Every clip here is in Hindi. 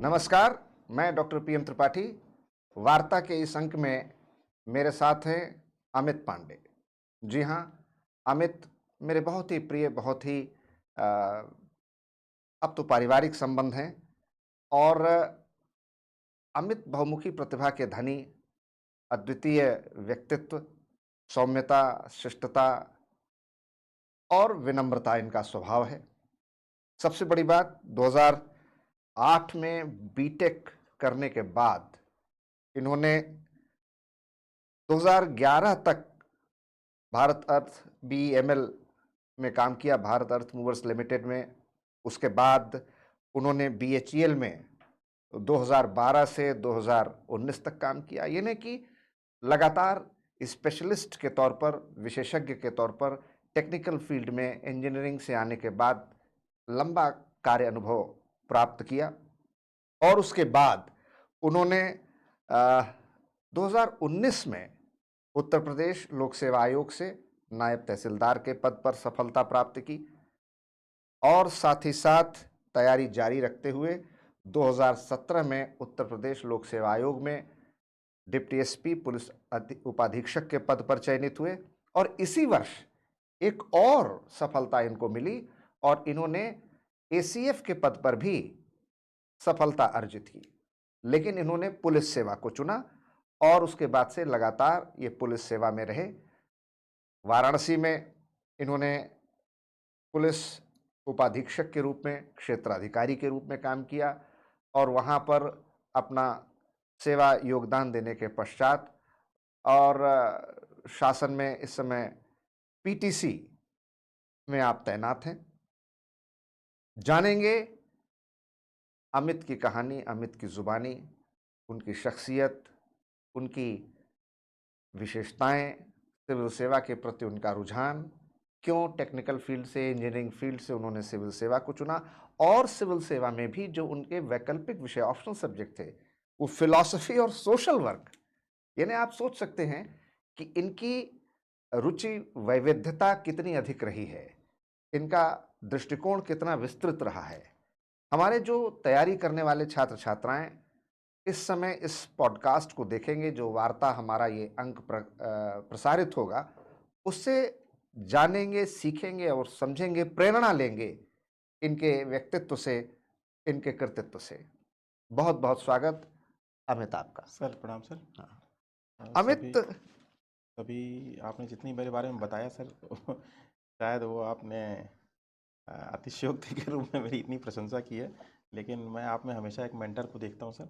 नमस्कार, मैं डॉक्टर पी एम त्रिपाठी। वार्ता के इस अंक में मेरे साथ हैं अमित पांडे। जी हाँ, अमित मेरे बहुत ही प्रिय, बहुत ही अ, अब तो पारिवारिक संबंध हैं और अमित बहुमुखी प्रतिभा के धनी, अद्वितीय व्यक्तित्व, सौम्यता, शिष्टता और विनम्रता इनका स्वभाव है। सबसे बड़ी बात 2008 में बीटेक करने के बाद इन्होंने 2011 तक भारत अर्थ बीईएमएल में काम किया, भारत अर्थ मूवर्स लिमिटेड में। उसके बाद उन्होंने बीएचईएल में 2012 से 2019 तक काम किया। यानी कि लगातार स्पेशलिस्ट के तौर पर, विशेषज्ञ के तौर पर टेक्निकल फील्ड में इंजीनियरिंग से आने के बाद लंबा कार्य अनुभव प्राप्त किया और उसके बाद उन्होंने 2019 में उत्तर प्रदेश लोक सेवा आयोग से नायब तहसीलदार के पद पर सफलता प्राप्त की और साथ ही साथ तैयारी जारी रखते हुए 2017 में उत्तर प्रदेश लोक सेवा आयोग में डिप्टी एसपी पुलिस उपाधीक्षक के पद पर चयनित हुए और इसी वर्ष एक और सफलता इनको मिली और इन्होंने एसीएफ के पद पर भी सफलता अर्जित की। लेकिन इन्होंने पुलिस सेवा को चुना और उसके बाद से लगातार ये पुलिस सेवा में रहे। वाराणसी में इन्होंने पुलिस उपाधीक्षक के रूप में, क्षेत्राधिकारी के रूप में काम किया और वहाँ पर अपना सेवा योगदान देने के पश्चात और शासन में इस समय पीटीसी में आप तैनात हैं। जानेंगे अमित की कहानी, अमित की जुबानी, उनकी शख्सियत, उनकी विशेषताएं, सिविल सेवा के प्रति उनका रुझान, क्यों टेक्निकल फील्ड से, इंजीनियरिंग फील्ड से उन्होंने सिविल सेवा को चुना और सिविल सेवा में भी जो उनके वैकल्पिक विषय, ऑप्शनल सब्जेक्ट थे, वो फिलॉसफी और सोशल वर्क। यानी आप सोच सकते हैं कि इनकी रुचि, वैविध्यता कितनी अधिक रही है, इनका दृष्टिकोण कितना विस्तृत रहा है। हमारे जो तैयारी करने वाले छात्र छात्राएं इस समय इस पॉडकास्ट को देखेंगे, जो वार्ता हमारा ये अंक प्रसारित होगा, उससे जानेंगे, सीखेंगे और समझेंगे, प्रेरणा लेंगे इनके व्यक्तित्व से, इनके कृतित्व से। बहुत बहुत स्वागत अमित आपका। सर प्रणाम सर। हाँ। सभी अमित, सभी आपने जितनी मेरे बारे में बताया सर शायद वो आपने अतिशयोक्ति के रूप में मेरी इतनी प्रशंसा की है, लेकिन मैं आप में हमेशा एक मेंटर को देखता हूँ सर।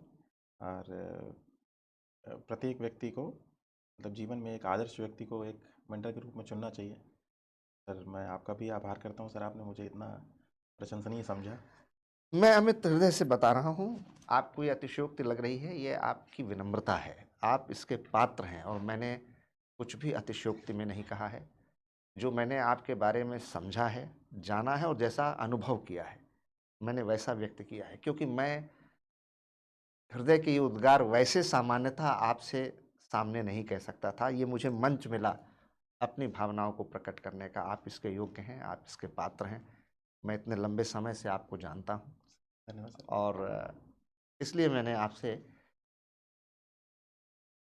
और प्रत्येक व्यक्ति को मतलब जीवन में एक आदर्श व्यक्ति को एक मेंटर के रूप में चुनना चाहिए। सर मैं आपका भी आभार करता हूँ सर, आपने मुझे इतना प्रशंसनीय समझा। मैं अमित हृदय से बता रहा हूँ, आपको ये अतिशयोक्ति लग रही है, ये आपकी विनम्रता है, आप इसके पात्र हैं और मैंने कुछ भी अतिशयोक्ति में नहीं कहा है। जो मैंने आपके बारे में समझा है, जाना है और जैसा अनुभव किया है, मैंने वैसा व्यक्त किया है, क्योंकि मैं हृदय के ये उद्गार वैसे सामान्यतः आपसे सामने नहीं कह सकता था। ये मुझे मंच मिला अपनी भावनाओं को प्रकट करने का। आप इसके योग्य हैं, आप इसके पात्र हैं। मैं इतने लंबे समय से आपको जानता हूँ धन्यवाद सर। और इसलिए मैंने आपसे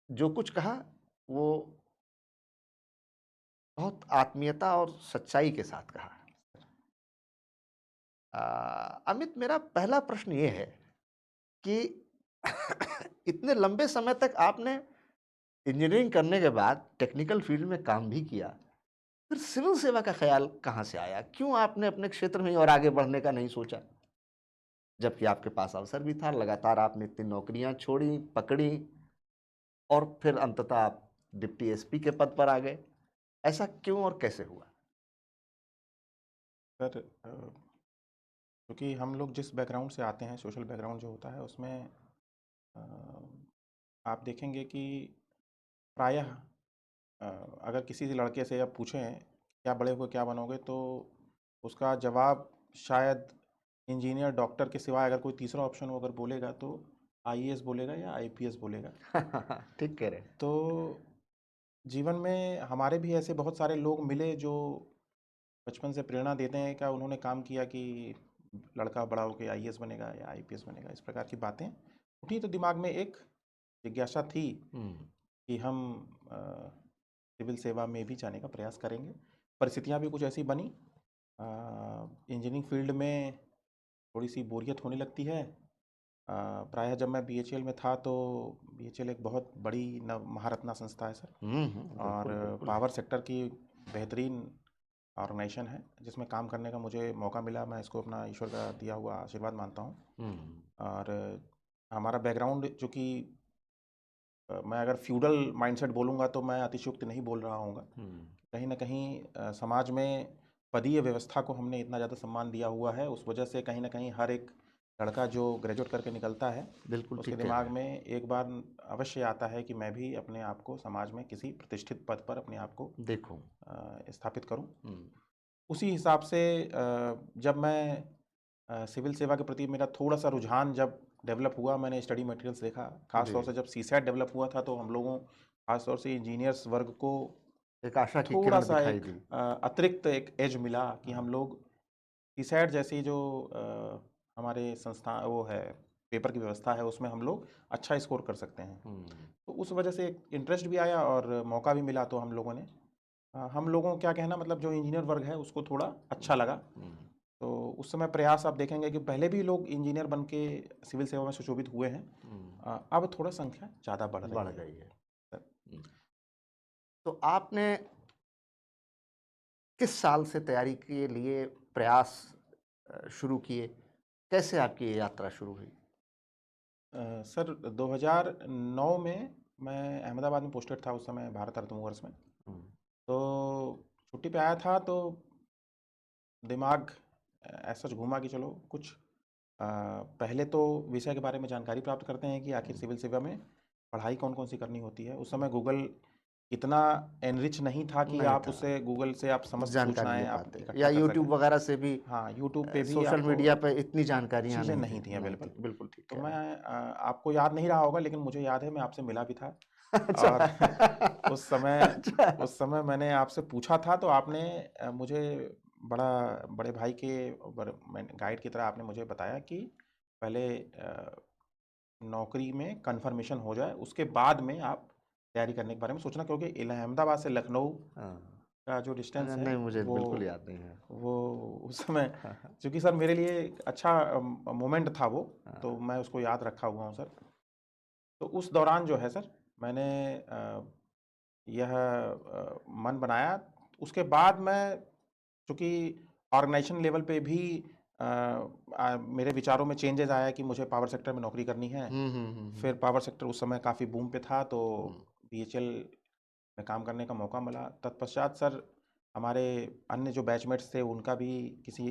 जो कुछ कहा वो बहुत आत्मीयता और सच्चाई के साथ कहा। अमित, मेरा पहला प्रश्न ये है कि इतने लंबे समय तक आपने इंजीनियरिंग करने के बाद टेक्निकल फील्ड में काम भी किया, फिर सिविल सेवा का ख्याल कहाँ से आया? क्यों आपने अपने क्षेत्र में ही और आगे बढ़ने का नहीं सोचा? जबकि आपके पास अवसर भी था, लगातार आपने इतनी नौकरियां छोड़ी, पकड़ी और फिर अंततः आप डिप्टी एसपी के पद पर आ गए। ऐसा क्यों और कैसे हुआ? सर क्योंकि हम लोग जिस बैकग्राउंड से आते हैं, सोशल बैकग्राउंड जो होता है उसमें अ, आप देखेंगे कि प्रायः अ, अगर किसी से लड़के से आप पूछें क्या बड़े होकर क्या बनोगे, तो उसका जवाब शायद इंजीनियर डॉक्टर के सिवाय अगर कोई तीसरा ऑप्शन वो अगर बोलेगा तो आईएएस बोलेगा या आईपीएस बोलेगा। ठीक कह रहे हैं। तो जीवन में हमारे भी ऐसे बहुत सारे लोग मिले जो बचपन से प्रेरणा देते हैं। क्या उन्होंने काम किया कि लड़का बड़ा होकर आईएएस बनेगा या आईपीएस बनेगा, इस प्रकार की बातें उठी। तो दिमाग में एक जिज्ञासा थी कि हम सिविल सेवा में भी जाने का प्रयास करेंगे। परिस्थितियाँ भी कुछ ऐसी बनी, इंजीनियरिंग फील्ड में थोड़ी सी बोरियत होने लगती है। प्रायः जब मैं बीएचईएल में था तो बीएचईएल एक बहुत बड़ी महारत्ना संस्था है सर, और बिल्कुल बिल्कुल। पावर सेक्टर की बेहतरीन ऑर्गेनाइजेशन है जिसमें काम करने का मुझे मौका मिला। मैं इसको अपना ईश्वर का दिया हुआ आशीर्वाद मानता हूँ। और हमारा बैकग्राउंड, जो कि मैं अगर फ्यूडल माइंडसेट बोलूँगा तो मैं अतिशयोक्ति नहीं बोल रहा हूँगा। कहीं ना कहीं समाज में पदीय व्यवस्था को हमने इतना ज़्यादा सम्मान दिया हुआ है, उस वजह से कहीं ना कहीं हर एक लड़का जो ग्रेजुएट करके निकलता है बिल्कुल उसके ठीक कह दिमाग रहे हैं। में एक बार अवश्य आता है कि मैं भी अपने आप को समाज में किसी प्रतिष्ठित पद पर अपने आप को देखो। स्थापित करूं। उसी हिसाब से जब मैं सिविल सेवा के प्रति मेरा थोड़ा सा रुझान जब डेवलप हुआ, मैंने स्टडी मटेरियल्स देखा। खास तौर से जब सीसैट डेवलप हुआ था तो हम लोगों, खास तौर से इंजीनियर्स वर्ग को एक आशा की थोड़ा किरण सा दिखाई एक दी। अतिरिक्त एक एज मिला कि हम लोग सीसैट जैसी जो हमारे संस्था वो है, पेपर की व्यवस्था है, उसमें हम लोग अच्छा स्कोर कर सकते हैं। तो उस वजह से एक इंटरेस्ट भी आया और मौका भी मिला। तो हम लोगों ने हम लोगों क्या कहना, मतलब जो इंजीनियर वर्ग है उसको थोड़ा अच्छा लगा। तो उस समय प्रयास आप देखेंगे कि पहले भी लोग इंजीनियर बन के सिविल सेवा में सुशोभित हुए हैं, अब थोड़ा संख्या ज़्यादा बढ़ गई है। तो आपने किस साल से तैयारी के लिए प्रयास शुरू किए? कैसे आपकी ये यात्रा शुरू हुई? सर 2009 में मैं अहमदाबाद में पोस्टेड था उस समय, भारत अर्थ मूवर्स में। तो छुट्टी पे आया था तो दिमाग ऐसा घूमा कि चलो कुछ पहले तो विषय के बारे में जानकारी प्राप्त करते हैं कि आखिर सिविल सेवा में पढ़ाई कौन कौन सी करनी होती है। उस समय गूगल इतना एनरिच नहीं था कि आप उससे गूगल से आप समस्त जानकारी ले सूचनाएं आप पाते, इकट्ठा या कर यूट्यूब सकें। वगैरह से भी हाँ, यूट्यूब पे भी सोशल आपको मीडिया पे इतनी जानकारियां चीज़ें नहीं नहीं थी अवेलेबल। बिल्कुल ठीक तो है। मैं आपको याद नहीं रहा होगा लेकिन मुझे याद है मैं आपसे मिला भी था। अच्छा। और अच्छा। उस समय मैंने आपसे पूछा था तो आपने मुझे बड़े भाई के गाइड की तरह आपने मुझे बताया कि पहले नौकरी में कंफर्मेशन हो जाए, उसके बाद में आप तैयारी करने के बारे में सोचना, क्योंकि अहमदाबाद से लखनऊ का जो डिस्टेंस है नहीं, मुझे वो बिल्कुल याद नहीं है। वो उस समय क्योंकि सर मेरे लिए एक अच्छा मोमेंट था वो, तो मैं उसको याद रखा हुआ हूँ सर। तो उस दौरान जो है सर मैंने यह मन बनाया। उसके बाद मैं, चूँकि ऑर्गेनाइजेशन लेवल पे भी मेरे विचारों में चेंजेस आया कि मुझे पावर सेक्टर में नौकरी करनी है। फिर पावर सेक्टर उस समय काफ़ी बूम पे था तो बीएचईएल में काम करने का मौका मिला। तत्पश्चात सर हमारे अन्य जो बैचमेट्स थे उनका भी किसी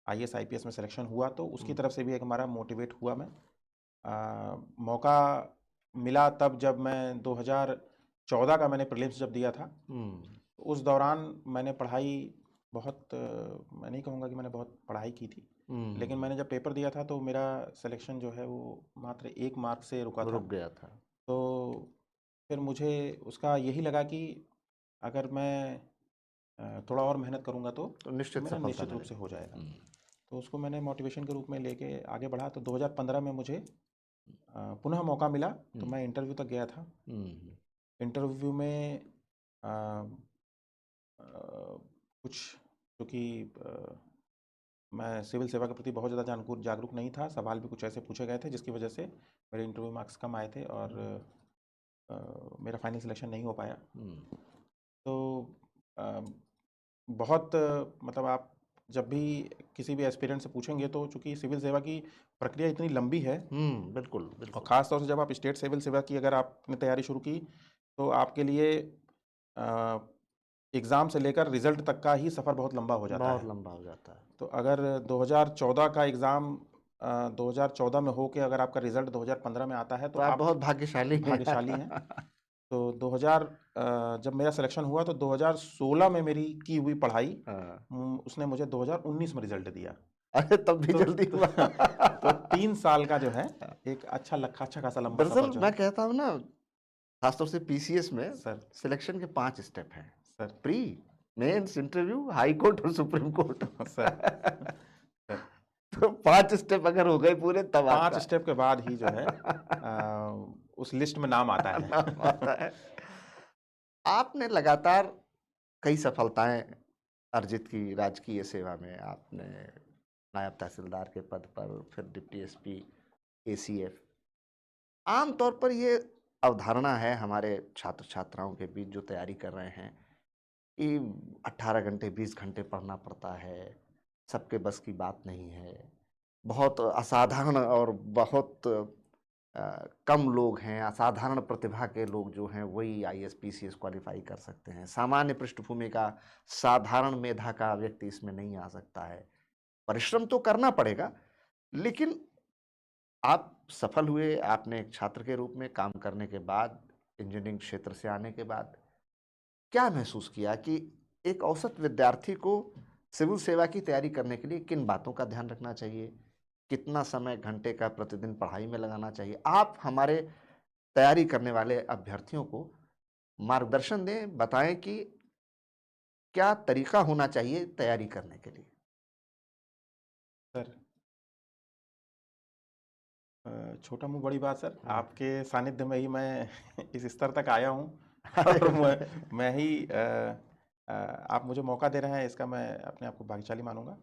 आईएएस आईपीएस में सिलेक्शन हुआ, तो उसकी तरफ से भी एक हमारा मोटिवेट हुआ मैं। मौका मिला तब जब मैं 2014 का मैंने प्रीलिम्स जब दिया था। उस दौरान मैंने पढ़ाई बहुत मैं नहीं कहूँगा कि मैंने बहुत पढ़ाई की थी, लेकिन मैंने जब पेपर दिया था तो मेरा सिलेक्शन जो है वो मात्र 1 मार्क से रुक गया था। तो फिर मुझे उसका यही लगा कि अगर मैं थोड़ा और मेहनत करूँगा तो मेरा निश्चित रूप से हो जाएगा। तो उसको मैंने मोटिवेशन के रूप में लेके आगे बढ़ा। तो 2015 में मुझे पुनः मौका मिला तो मैं इंटरव्यू तक गया था। इंटरव्यू में कुछ, क्योंकि मैं सिविल सेवा के प्रति बहुत ज़्यादा जागरूक नहीं था, सवाल भी कुछ ऐसे पूछे गए थे जिसकी वजह से मेरे इंटरव्यू मार्क्स कम आए थे और मेरा फाइनल सिलेक्शन नहीं हो पाया। तो बहुत मतलब आप जब भी किसी भी एस्पिरेंट से पूछेंगे तो चूंकि सिविल सेवा की प्रक्रिया इतनी लंबी है, बिल्कुल और ख़ास तौर से जब आप स्टेट सिविल सेवा की अगर आपने तैयारी शुरू की तो आपके लिए एग्ज़ाम से लेकर रिजल्ट तक का ही सफ़र बहुत लंबा हो जाता है। तो अगर 2014 का एग्ज़ाम 2014 में हो के अगर आपका रिजल्ट 2015 में आता है तो आप बहुत भाग्यशाली हैं। तो 2000 जब मेरा सिलेक्शन हुआ तो 2016 में मेरी की हुई पढ़ाई उसने मुझे 2019 में रिजल्ट दिया। अरे तब भी जल्दी हुआ। तो 3 साल का जो है एक अच्छा खासा लंबा सफर जो मैं कहता हूँ ना, खासतौर से पीसीएस में सर सिलेक्शन के 5 स्टेप हैं sir, pre, mains, interview, High Court और सुप्रीम कोर्ट। सर तो 5 स्टेप अगर हो गए पूरे तब 5 आपका स्टेप के बाद ही जो है उस लिस्ट में नाम आता है। नाम आता है। आपने लगातार कई सफलताएं अर्जित की राजकीय सेवा में। आपने नायब तहसीलदार के पद पर, फिर डिप्टी एसपी, एसीएफ। आमतौर पर ये अवधारणा है हमारे छात्र छात्राओं के बीच जो तैयारी कर रहे हैं कि 18 घंटे 20 घंटे पढ़ना पड़ता है, सबके बस की बात नहीं है, बहुत असाधारण और बहुत कम लोग हैं, असाधारण प्रतिभा के लोग जो हैं वही आईएएस पीसीएस क्वालिफाई कर सकते हैं, सामान्य पृष्ठभूमि का साधारण मेधा का व्यक्ति इसमें नहीं आ सकता है। परिश्रम तो करना पड़ेगा, लेकिन आप सफल हुए। आपने एक छात्र के रूप में काम करने के बाद, इंजीनियरिंग क्षेत्र से आने के बाद क्या महसूस किया कि एक औसत विद्यार्थी को सिविल सेवा की तैयारी करने के लिए किन बातों का ध्यान रखना चाहिए, कितना समय घंटे का प्रतिदिन पढ़ाई में लगाना चाहिए? आप हमारे तैयारी करने वाले अभ्यर्थियों को मार्गदर्शन दें, बताएं कि क्या तरीका होना चाहिए तैयारी करने के लिए। सर छोटा मुँह बड़ी बात सर, आपके सानिध्य में ही मैं इस स्तर तक आया हूँ और मैं ही आप मुझे मौका दे रहे हैं, इसका मैं अपने आप को भाग्यशाली मानूंगा।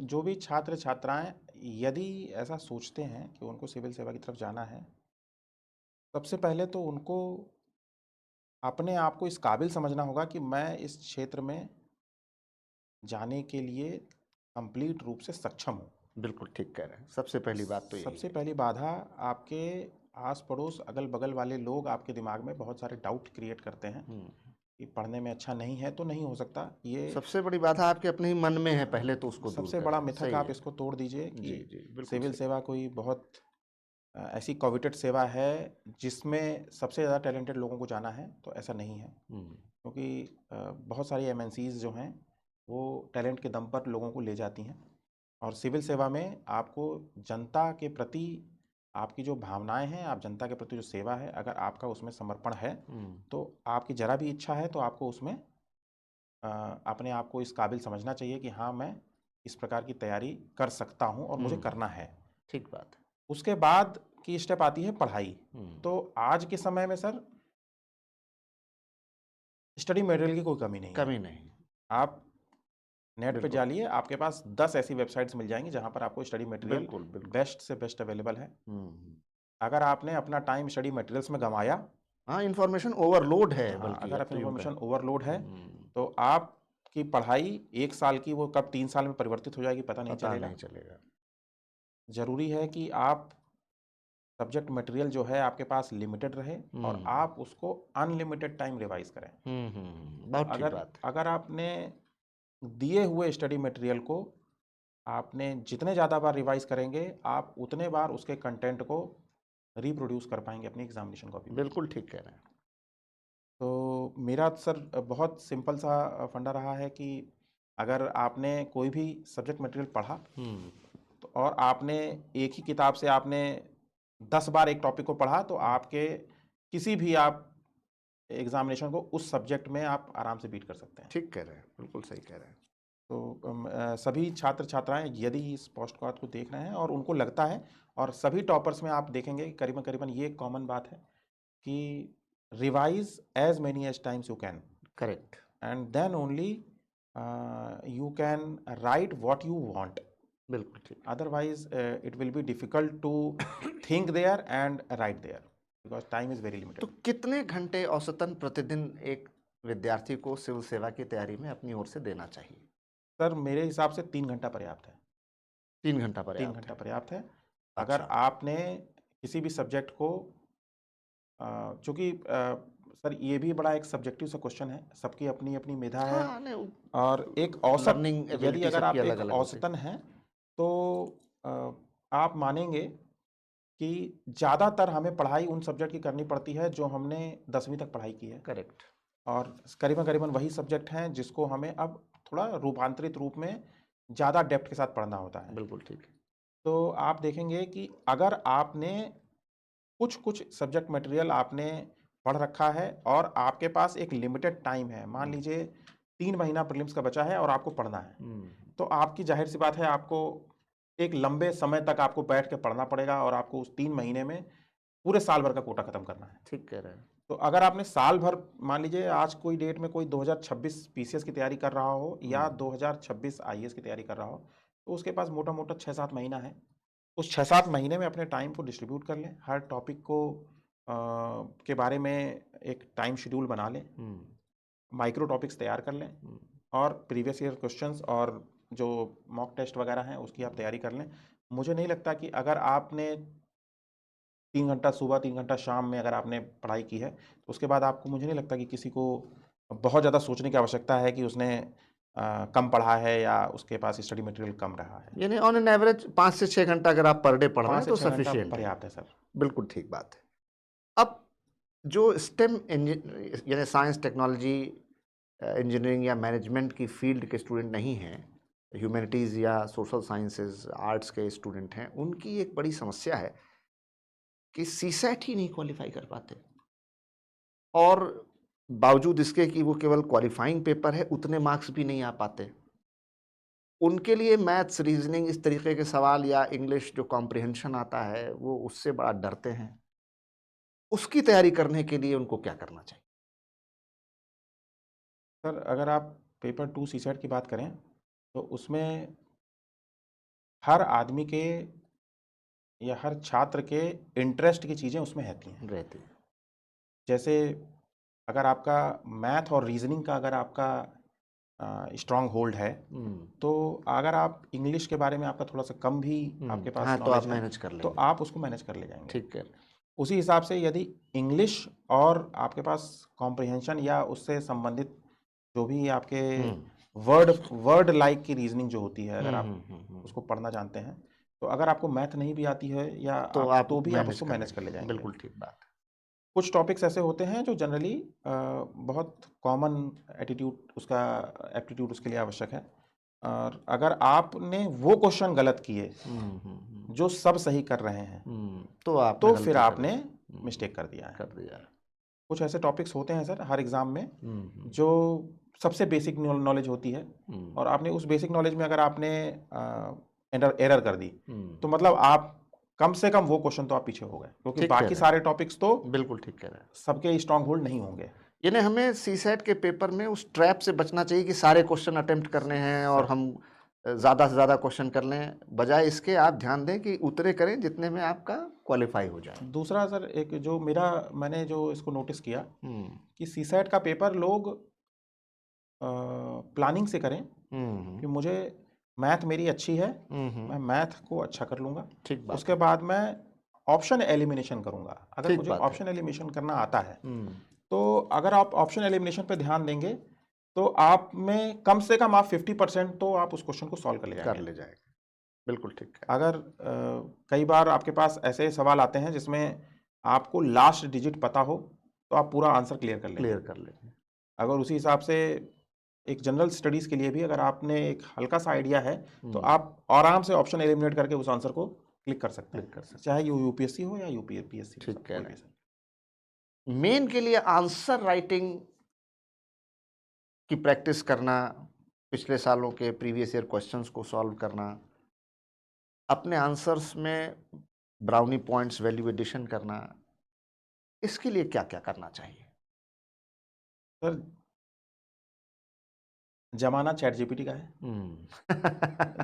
जो भी छात्र छात्राएं यदि ऐसा सोचते हैं कि उनको सिविल सेवा की तरफ जाना है, सबसे पहले तो उनको अपने आप को इस काबिल समझना होगा कि मैं इस क्षेत्र में जाने के लिए कंप्लीट रूप से सक्षम हूँ। बिल्कुल ठीक कह रहे हैं। सबसे पहली बात तो यही सबसे है। पहली बाधा, आपके आस पड़ोस अगल बगल वाले लोग आपके दिमाग में बहुत सारे डाउट क्रिएट करते हैं कि पढ़ने में अच्छा नहीं है तो नहीं हो सकता। ये सबसे बड़ी बाधा आपके अपने ही मन में है, पहले तो उसको दूर सबसे करें। बड़ा मिथक सही आप है। इसको तोड़ दीजिए जी, कि जी, बिल्कुल सिविल सही। सेवा कोई बहुत ऐसी कोविटेड सेवा है जिसमें सबसे ज़्यादा टैलेंटेड लोगों को जाना है, तो ऐसा नहीं है। क्योंकि बहुत सारी एमएनसीज जो हैं वो टैलेंट के दम पर लोगों को ले जाती हैं, और सिविल सेवा में आपको जनता के प्रति आपकी जो भावनाएं हैं, आप जनता के प्रति जो सेवा है, अगर आपका उसमें समर्पण है तो आपकी जरा भी इच्छा है तो आपको उसमें अपने आप को इस काबिल समझना चाहिए कि हाँ, मैं इस प्रकार की तैयारी कर सकता हूँ और मुझे करना है। ठीक बात है। उसके बाद की स्टेप आती है पढ़ाई। तो आज के समय में सर स्टडी मटेरियल की कोई कमी नहीं है। कमी नहीं। आप नेट पे बिल्कुल। जाइए, आपके पास 10 ऐसी वेबसाइट्स मिल जाएंगी जहां पर आपको स्टडी मटेरियल बिल्कुल, बिल्कुल। बेस्ट से बेस्ट अवेलेबल है। अगर आपने अपना टाइम स्टडी मटेरियल्स में गंवाया, हाँ, इंफॉर्मेशन ओवरलोड है, हाँ, बल्कि अगर अब तो यूं इन्फॉर्मेशन कहें। ओवरलोड है तो आपकी पढ़ाई 1 साल की वो कब 3 साल में परिवर्तित हो जाएगी पता नहीं पता चलेगा। नहीं चलेगा। जरूरी है कि आप सब्जेक्ट मटेरियल जो है आपके पास लिमिटेड रहे और आप उसको अनलिमिटेड टाइम रिवाइज करें। बहुत ठीक अगर बात। अगर आपने दिए हुए स्टडी मटेरियल को आपने जितने ज़्यादा बार रिवाइज करेंगे, आप उतने बार उसके कंटेंट को रिप्रोड्यूस कर पाएंगे अपनी एग्जामिनेशन कॉपी में। बिल्कुल ठीक कह रहे हैं। तो मेरा सर बहुत सिंपल सा फंडा रहा है कि अगर आपने कोई भी सब्जेक्ट मटेरियल पढ़ा तो और आपने एक ही किताब से आपने 10 बार एक टॉपिक को पढ़ा, तो आपके किसी भी आप एग्जामिनेशन को उस सब्जेक्ट में आप आराम से बीट कर सकते हैं। ठीक कह रहे हैं, बिल्कुल सही कह रहे हैं। तो सभी छात्र छात्राएं यदि इस पॉडकास्ट को देख रहे हैं और उनको लगता है, और सभी टॉपर्स में आप देखेंगे कि करीबन करीबन ये कॉमन बात है कि revise as many as times you can, correct. And then only you can write what you want. बिल्कुल ठीक। Otherwise it will be difficult to think there and write there because time is very तो लिमिटेड। कितने घंटे औसतन प्रतिदिन एक विद्यार्थी को सिविल सेवा की तैयारी में अपनी ओर से देना चाहिए? सर मेरे हिसाब से 3 घंटा पर्याप्त है। 3 घंटा 3 पर्याप्त घंटा है। पर्याप्त है। अच्छा। अगर आपने किसी भी सब्जेक्ट को चूंकि सर ये भी बड़ा एक सब्जेक्टिव सा क्वेश्चन है, सबकी अपनी अपनी मेधा है, हाँ, नहीं, और एक औसत लर्निंग यदि एबिलिटी अगर सबकी आप एक अलग-अलग होती है। औसतन हैं तो आप मानेंगे कि ज़्यादातर हमें पढ़ाई उन सब्जेक्ट की करनी पड़ती है जो हमने 10वीं तक पढ़ाई की है, करेक्ट। और करीबन करीबन वही सब्जेक्ट हैं जिसको हमें अब थोड़ा रूपांतरित रूप में ज़्यादा डेप्थ के साथ पढ़ना होता है। बिल्कुल ठीक है। तो आप देखेंगे कि अगर आपने कुछ कुछ सब्जेक्ट मटेरियल आपने पढ़ रखा है और आपके पास एक लिमिटेड टाइम है, मान लीजिए 3 महीना प्रीलिम्स का बचा है और आपको पढ़ना है, तो आपकी जाहिर सी बात है आपको एक लंबे समय तक आपको बैठ के पढ़ना पड़ेगा और आपको उस 3 महीने में पूरे साल भर का कोटा खत्म करना है। ठीक कह रहे हैं। तो अगर आपने साल भर, मान लीजिए आज कोई डेट में कोई 2026 पीसीएस की तैयारी कर रहा हो या 2026 आईएएस की तैयारी कर रहा हो, तो उसके पास मोटा मोटा 6-7 महीना है। उस 6-7 महीने में अपने टाइम को डिस्ट्रीब्यूट कर लें, हर टॉपिक को के बारे में एक टाइम शेड्यूल बना लें, माइक्रो टॉपिक्स तैयार कर लें और प्रीवियस ईयर क्वेश्चंस और जो मॉक टेस्ट वगैरह हैं उसकी आप तैयारी कर लें। मुझे नहीं लगता कि अगर आपने 3 घंटा सुबह 3 घंटा शाम में अगर आपने पढ़ाई की है तो उसके बाद आपको, मुझे नहीं लगता कि किसी को बहुत ज़्यादा सोचने की आवश्यकता है कि उसने कम पढ़ा है या उसके पास स्टडी मटेरियल कम रहा है। यानी ऑन एन एवरेज 5 से 6 घंटा अगर आप पर डे पढ़ रहे 5 हैं से तो 6 घंटा सफिशिएंट है। पर्याप्त है सर। बिल्कुल ठीक बात है। अब जो स्टेम यानी साइंस, टेक्नोलॉजी, इंजीनियरिंग या मैनेजमेंट की फील्ड के स्टूडेंट नहीं हैं, ह्यूमैनिटीज़ या सोशल साइंसेज, आर्ट्स के स्टूडेंट हैं, उनकी एक बड़ी समस्या है कि सीसैट ही नहीं क्वालिफाई कर पाते, और बावजूद इसके कि वो केवल क्वालिफाइंग पेपर है उतने मार्क्स भी नहीं आ पाते। उनके लिए मैथ्स, रीजनिंग, इस तरीके के सवाल या इंग्लिश जो कॉम्प्रिहेंशन आता है वो उससे बड़ा डरते हैं। उसकी तैयारी करने के लिए उनको क्या करना चाहिए? सर अगर आप पेपर 2 सीसेट की बात करें तो उसमें हर आदमी के या हर छात्र के इंटरेस्ट की चीज़ें उसमें रहती हैं। रहती है। जैसे अगर आपका मैथ और रीजनिंग का अगर आपका स्ट्रांग होल्ड है तो अगर आप इंग्लिश के बारे में आपका थोड़ा सा कम भी आपके पास हाँ, तो आप नॉलेज है मैनेज कर तो लेंगे। आप उसको मैनेज कर ले जाएंगे। ठीक है। उसी हिसाब से यदि इंग्लिश और आपके पास कॉम्प्रिहेंशन या उससे संबंधित जो भी आपके वर्ड लाइक की रीजनिंग जो होती है, अगर आप उसको पढ़ना जानते हैं तो अगर आपको मैथ नहीं भी आती है या तो आप तो भी आप मैनेज उसको कर मैनेज कर ले लेंगे। जाएंगे। बिल्कुल ठीक बात है। कुछ टॉपिक्स ऐसे होते हैं जो जनरली बहुत कॉमन एटीट्यूड उसका एप्टीट्यूड उसके लिए आवश्यक है, और अगर आपने वो क्वेश्चन गलत किए जो सब सही कर रहे हैं तो फिर आपने मिस्टेक कर दिया है। कुछ ऐसे टॉपिक्स होते हैं सर हर एग्जाम में जो सबसे बेसिक नॉलेज होती है, और आपने उस बेसिक नॉलेज में अगर आपने एरर कर दी तो मतलब आप कम से कम वो क्वेश्चन तो आप पीछे हो गए, क्योंकि ठीक कह बाकी रहे हैं। सारे टॉपिक्स तो बिल्कुल ठीक कह रहे हैं। सबके स्ट्रांग होल्ड नहीं होंगे। यानी हमें सीसैट के पेपर में उस ट्रैप से बचना चाहिए कि सारे क्वेश्चन अटेम्प्ट करने हैं और हम ज़्यादा से ज़्यादा क्वेश्चन कर लें, बजाय इसके आप ध्यान दें कि उतने करें जितने में आपका क्वालिफाई हो जाए। दूसरा सर एक जो मैंने जो इसको नोटिस किया कि सीसैट का पेपर लोग प्लानिंग से करें कि मुझे मैथ मेरी अच्छी है, मैं मैथ को अच्छा कर लूँगा, ठीक बात उसके बाद मैं ऑप्शन एलिमिनेशन करूँगा। अगर ठीक मुझे बात है। ऑप्शन एलिमिनेशन करना आता है तो अगर आप ऑप्शन एलिमिनेशन पे ध्यान देंगे तो आप में कम से कम आप 50% तो आप उस क्वेश्चन को सॉल्व कर ले कर जाएंगे। ले जाएगा। बिल्कुल ठीक है। अगर कई बार आपके पास ऐसे सवाल आते हैं जिसमें आपको लास्ट डिजिट पता हो तो आप पूरा आंसर क्लियर कर लेंगे। क्लियर कर लेंगे। अगर उसी हिसाब से एक जनरल स्टडीज़ के लिए भी अगर आपने एक हल्का सा आइडिया है तो आप आराम से ऑप्शन एलिमिनेट करके उस आंसर को क्लिक कर सकते क्लिक कर हैं, सकते चाहे यूपीएससी हो या यूपीएससी। ठीक कह रहे हैं। मेन के लिए आंसर राइटिंग की प्रैक्टिस करना, पिछले सालों के प्रीवियस ईयर क्वेश्चंस को सॉल्व करना, अपने आंसर्स में ब्राउनी पॉइंट्स वैल्यू एडिशन करना, इसके लिए क्या क्या करना चाहिए? सर जमाना चैट जीपीटी का है,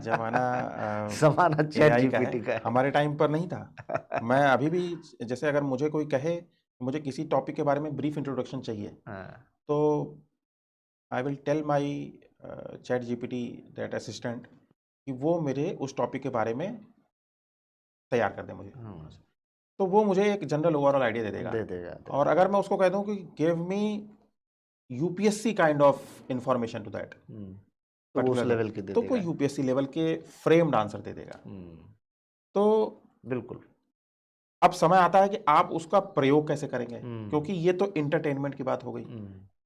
जमाना जमाना चैट AI का जीपीटी है, का है। हमारे टाइम पर नहीं था। मैं अभी भी जैसे अगर मुझे कोई कहे मुझे किसी टॉपिक के बारे में ब्रीफ इंट्रोडक्शन चाहिए तो I will tell my Chat GPT that assistant कि वो मेरे उस टॉपिक के बारे में तैयार कर दे मुझे, तो वो मुझे एक जनरल ओवरऑल आइडिया दे देगा। और अगर मैं उसको कह दूं कि give me UPSC kind of information to that तो वो उस लेवल के दे तो देगा। वो यूपीएससी लेवल के फ्रेम्ड आंसर दे देगा। तो बिल्कुल अब समय आता है कि आप उसका प्रयोग कैसे करेंगे, क्योंकि ये तो इंटरटेनमेंट की बात हो गई।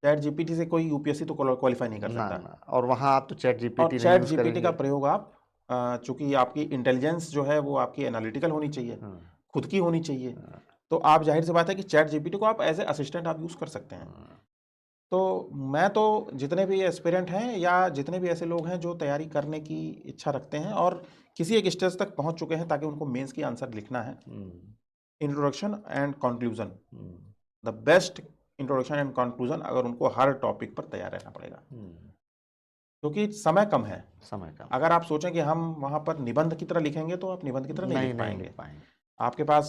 चैट जीपीटी से कोई यूपीएससी तो क्वालिफाई नहीं कर सकता ना। और वहाँ आप तो चैट जीपीटी और नहीं चैट यूज जीपीटी का करेंगे। प्रयोग आप चूंकि आपकी इंटेलिजेंस जो है वो आपकी एनालिटिकल होनी चाहिए, खुद की होनी चाहिए, तो आप जाहिर सी बात है कि चैट जीपीटी को आप एज ए असिस्टेंट आप यूज कर सकते हैं। तो मैं तो जितने भी एस्पिरेंट हैं या जितने भी ऐसे लोग हैं जो तैयारी करने की इच्छा रखते हैं और किसी एक स्टेज तक पहुंच चुके हैं ताकि उनको मेंस की आंसर लिखना है, introduction and conclusion, the best introduction and conclusion, अगर उनको हर टॉपिक पर तैयार रहना पड़ेगा क्योंकि समय कम है। समय का अगर आप सोचें कि हम वहां पर निबंध की तरह लिखेंगे तो आप निबंध की तरह नहीं लिख पाएंगे। आपके पास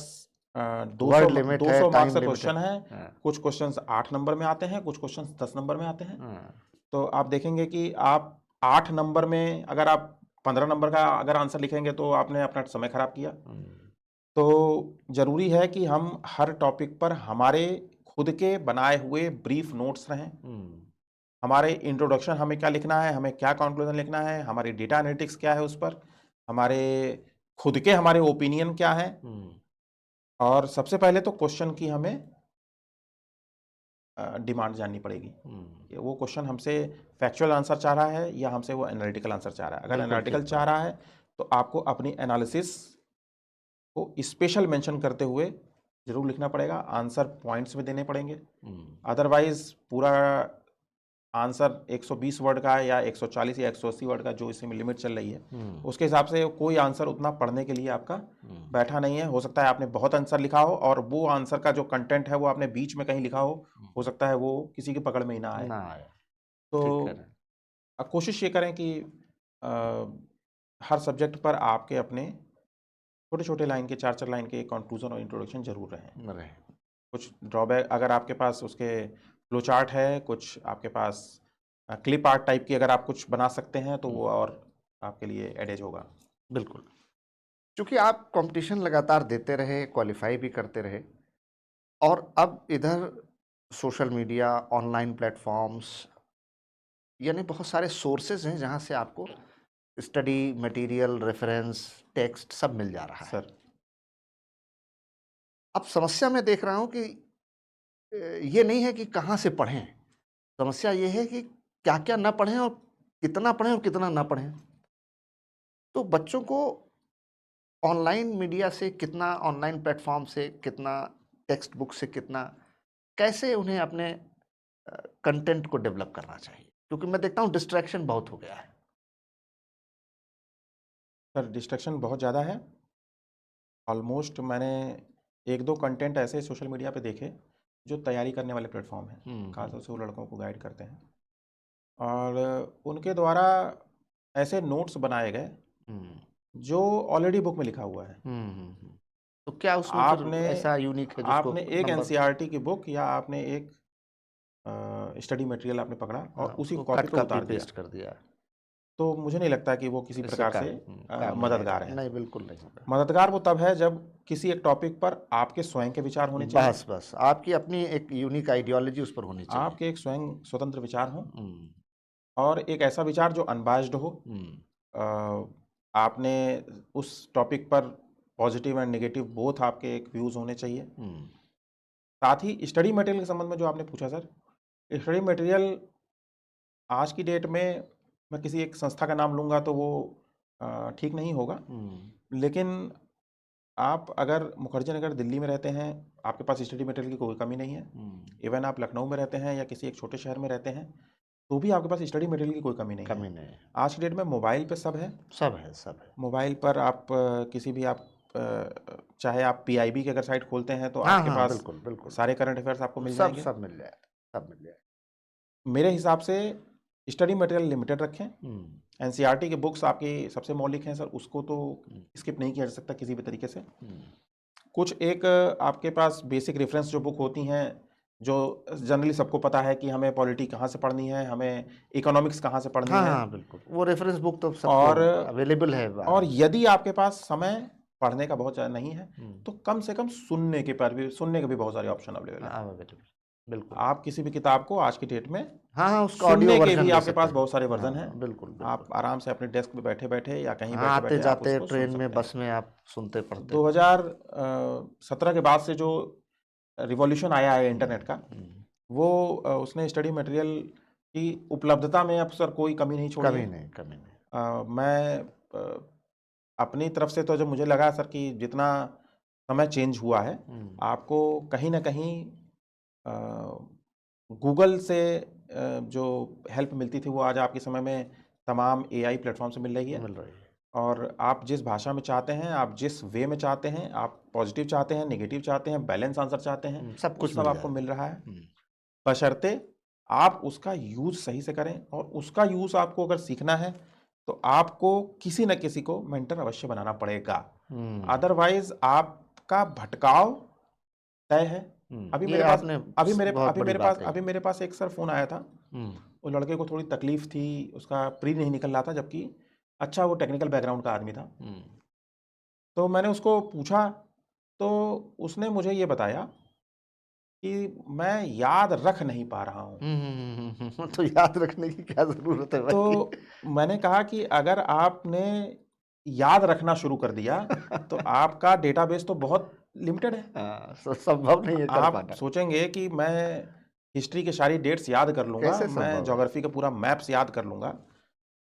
वर्ड 200 लिमिट है, 200 मार्क्स टाइम का लिमिट है। क्वेश्चन है। हाँ, कुछ क्वेश्चंस 8 नंबर में आते हैं, कुछ क्वेश्चंस 10 नंबर में आते हैं। हाँ, तो आप देखेंगे कि आप 8 नंबर में अगर आप 15 नंबर का अगर आंसर लिखेंगे तो आपने अपना समय खराब किया। तो जरूरी है कि हम हर टॉपिक पर हमारे खुद के बनाए हुए ब्रीफ नोट्स रहें। हमारे इंट्रोडक्शन हमें क्या लिखना है, हमें क्या कंक्लूजन लिखना है, हमारी डेटा एनालिटिक्स क्या है उस पर, हमारे खुद के हमारे ओपिनियन क्या है, और सबसे पहले तो क्वेश्चन की हमें डिमांड जाननी पड़ेगी कि वो क्वेश्चन हमसे फैक्चुअल आंसर चाह रहा है या हमसे वो एनालिटिकल आंसर चाह रहा है। अगर बिल्कुल एनालिटिकल ठीक चाह बात। रहा है तो आपको अपनी एनालिसिस को स्पेशल मेंशन करते हुए जरूर लिखना पड़ेगा, आंसर पॉइंट्स में देने पड़ेंगे। अदरवाइज पूरा आंसर 120 वर्ड का या 140 या 180 वर्ड का जो इसमें लिमिट चल रही है उसके हिसाब से कोई आंसर उतना पढ़ने के लिए आपका बैठा नहीं है। हो सकता है आपने बहुत आंसर लिखा हो और वो आंसर का जो कंटेंट है वो आपने बीच में कहीं लिखा हो सकता है वो किसी की पकड़ में ही ना आए। ना आए। तो ठीक कह रहे हैं। अब कोशिश ये करें कि अ, हर सब्जेक्ट पर आपके अपने छोटे छोटे लाइन के 4-4 लाइन के कंक्लूजन और इंट्रोडक्शन जरूर रहें। रहे। कुछ ड्रॉबैक अगर आपके पास उसके फ्लो चार्ट है, कुछ आपके पास क्लिप आर्ट टाइप की अगर आप कुछ बना सकते हैं तो वो और आपके लिए एडेज होगा। बिल्कुल। क्योंकि आप कंपटीशन लगातार देते रहे, क्वालिफाई भी करते रहे, और अब इधर सोशल मीडिया, ऑनलाइन प्लेटफॉर्म्स, यानी बहुत सारे सोर्सेज हैं जहां से आपको स्टडी मटेरियल, रेफरेंस, टेक्स्ट सब मिल जा रहा है। सर अब समस्या मैं देख रहा हूं कि ये नहीं है कि कहाँ से पढ़ें, समस्या ये है कि क्या-क्या ना पढ़ें और कितना ना पढ़ें। तो बच्चों को ऑनलाइन मीडिया से कितना, ऑनलाइन प्लेटफॉर्म से कितना, टेक्स्ट बुक से कितना, कैसे उन्हें अपने कंटेंट को डेवलप करना चाहिए? क्योंकि मैं देखता हूँ डिस्ट्रैक्शन बहुत हो गया है। सर डिस्ट्रैक्शन बहुत ज़्यादा है। ऑलमोस्ट मैंने 1-2 कंटेंट ऐसे सोशल मीडिया पे देखे जो तैयारी करने वाले प्लेटफॉर्म हैं, खासतौर से वो लड़कों को गाइड करते हैं और उनके द्वारा ऐसे नोट्स बनाए गए जो ऑलरेडी बुक में लिखा हुआ है। तो क्या उसमें फिर आपने ऐसा यूनिक है जिसको आपने एक नंबर? एनसीईआरटी की बुक या आपने एक स्टडी मटेरियल आपने पकड़ा हाँ, और उसी उसको कॉपी कट को कॉपी उतार दिया, पेस्ट कर दिया। तो मुझे नहीं लगता कि वो किसी इससे प्रकार से काम नहीं आएगा। मददगार है। नहीं, बिल्कुल नहीं होगा। मददगार वो तब है जब किसी एक टॉपिक पर आपके स्वयं के विचार होने चाहिए, बस बस आपकी अपनी एक यूनिक आइडियोलॉजी उस पर होनी चाहिए। आपके एक स्वयं स्वतंत्र विचार हों हम्म, और एक ऐसा विचार जो अनबायस्ड हो। हम्म, आपने उस टॉपिक पर पॉजिटिव एंड नेगेटिव बोथ आपके एक व्यूज़ होने चाहिए। हम्म, साथ ही स्टडी मटेरियल के संबंध में जो आपने पूछा सर, स्टडी मटेरियल आज की डेट में मैं किसी एक संस्था का नाम लूँगा तो वो ठीक नहीं होगा। लेकिन आप अगर मुखर्जी नगर दिल्ली में रहते हैं, आपके पास स्टडी मटेरियल की कोई कमी नहीं है। इवन आप लखनऊ में रहते हैं या किसी एक छोटे शहर में रहते हैं तो भी आपके पास स्टडी मटेरियल की कोई कमी नहीं है। नहीं है। आज की डेट में मोबाइल पे सब है। सब है, सब है। मोबाइल पर आप किसी भी आप चाहे आप पीआईबी की अगर साइट खोलते हैं तो हाँ आपके हाँ, पास बिल्कुल बिल्कुल। सारे करंट अफेयर्स आपको मिल सब जाएंगे। सब मिल जाएगा, सब मिल जाएगा। मेरे हिसाब से स्टडी मटेरियल लिमिटेड रखें। एनसीईआरटी की बुक्स आपकी सबसे मौलिक हैं सर, उसको तो स्किप नहीं किया जा सकता किसी भी तरीके से। कुछ एक आपके पास बेसिक रेफरेंस जो बुक होती हैं जो जनरली सबको पता है कि हमें पॉलिटी कहाँ से पढ़नी है, हमें इकोनॉमिक्स कहाँ से पढ़नी हाँ है। हाँ, बिल्कुल, वो रेफरेंस बुक तो सबको और अवेलेबल है। और यदि आपके पास समय पढ़ने का बहुत ज़्यादा नहीं है तो कम से कम सुनने के भी बहुत सारे ऑप्शन अवेलेबल हैं। अवेलेबल, बिल्कुल। आप किसी भी किताब को आज की डेट में हाँ हाँ, उसका ऑडियो सुनने के वर्जन भी ले आपके सकते पास हैं। बहुत सारे वर्जन हाँ हैं। हाँ, बिल्कुल आप बिल्कुल। आराम से अपने डेस्क पे बैठे बैठे या कहीं हाँ, बैठे आते बैठे आप जाते उसको सुन ट्रेन में, सकते हैं। बस में आप सुनते पढ़ते। 2017 के बाद से जो रिवॉल्यूशन आया है इंटरनेट का, वो उसने स्टडी मटेरियल की उपलब्धता में अब सर कोई कमी नहीं छोड़ी कमी है। नहीं, कमी नहीं। मैं अपनी तरफ से तो जब मुझे लगा सर कि जितना समय चेंज हुआ है आपको कहीं ना कहीं गूगल से जो हेल्प मिलती थी वो आज आपके समय में तमाम एआई प्लेटफॉर्म से मिल रही है। मिल रही है। और आप जिस भाषा में चाहते हैं, आप जिस वे में चाहते हैं, आप पॉजिटिव चाहते हैं, नेगेटिव चाहते हैं, बैलेंस आंसर चाहते हैं, सब वो कुछ सब मिल आपको जाएगा। मिल रहा है, बशर्ते आप उसका यूज़ सही से करें। और उसका यूज़ आपको अगर सीखना है तो आपको किसी न किसी को मेंटर अवश्य बनाना पड़ेगा, अदरवाइज आपका भटकाव तय है। अभी ये मेरे पास आपने अभी मेरे बहुत अभी बड़ी मेरे बात पास कही। अभी मेरे पास एक सर फ़ोन आया था। वो लड़के को थोड़ी तकलीफ थी, उसका प्री नहीं निकल रहा था, जबकि अच्छा वो टेक्निकल बैकग्राउंड का आदमी था। तो मैंने उसको पूछा, तो उसने मुझे ये बताया कि मैं याद रख नहीं पा रहा हूँ। तो याद रखने की क्या जरूरत है भाई? तो मैंने कहा कि अगर आपने याद रखना शुरू कर दिया तो आपका डेटाबेस तो बहुत लिमिटेड है। संभव नहीं है कर आप पाना। सोचेंगे कि मैं हिस्ट्री के सारी डेट्स याद कर लूँगा, कैसे मैं संभव है? ज्योग्राफी का पूरा मैप्स याद कर लूँगा,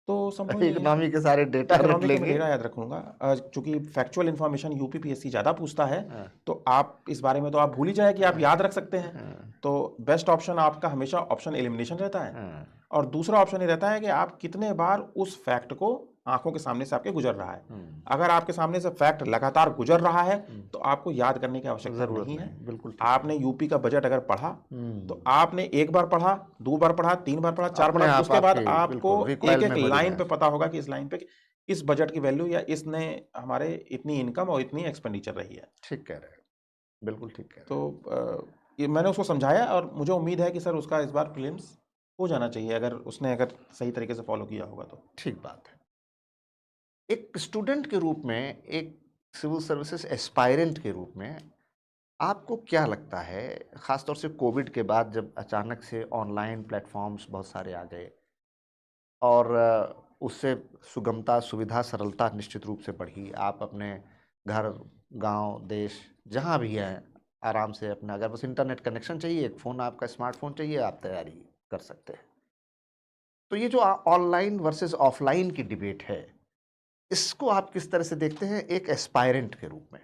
तो संभव ही नहीं है। इकोनॉमी के सारे डेटा रख इकोनॉमी का मैं लेंगे। डेटा याद रख लूँगा। चूँकि फैक्चुअल इन्फॉर्मेशन यूपीपीएससी ज़्यादा पूछता है, हाँ, तो आप इस बारे में तो आप भूल ही जाए कि आप याद रख सकते हैं। तो बेस्ट ऑप्शन आपका हमेशा ऑप्शन एलिमिनेशन रहता है। और दूसरा ऑप्शन ये रहता है कि आप कितने बार उस फैक्ट को आंखों के सामने से आपके गुजर रहा है। अगर आपके सामने से फैक्ट लगातार गुजर रहा है तो आपको याद करने की आवश्यकता जरूरत नहीं है। नहीं, बिल्कुल ठीक आपने यूपी का बजट अगर पढ़ा तो आपने एक बार पढ़ा, दो बार पढ़ा, तीन बार पढ़ा, चार अपने पढ़ा, आप उसके बाद आपके आपको बिल्कुल एक रिकॉइल एक में हो लाइन जाए। पे पता होगा कि इस लाइन पे इस बजट की वैल्यू या इसने हमारे इतनी इनकम और इतनी एक्सपेंडिचर रही है। ठीक कह रहे हैं, बिल्कुल ठीक कह रहे तो ये मैंने उसको समझाया और मुझे उम्मीद है कि सर उसका इस बार प्रीलिम्स हो जाना चाहिए, अगर उसने सही तरीके से फॉलो किया होगा तो। हैं। ठीक बात है। एक स्टूडेंट के रूप में, एक सिविल सर्विसेज एस्पायरेंट के रूप में आपको क्या लगता है, खासतौर से कोविड के बाद जब अचानक से ऑनलाइन प्लेटफॉर्म्स बहुत सारे आ गए और उससे सुगमता, सुविधा, सरलता निश्चित रूप से बढ़ी। आप अपने घर, गांव, देश जहां भी हैं आराम से अपना, अगर बस इंटरनेट कनेक्शन चाहिए, एक फ़ोन आपका स्मार्टफोन चाहिए, आप तैयारी कर सकते हैं। तो ये जो ऑनलाइन वर्सेस ऑफलाइन की डिबेट है, इसको आप किस तरह से देखते हैं एक एस्पायरेंट के रूप में?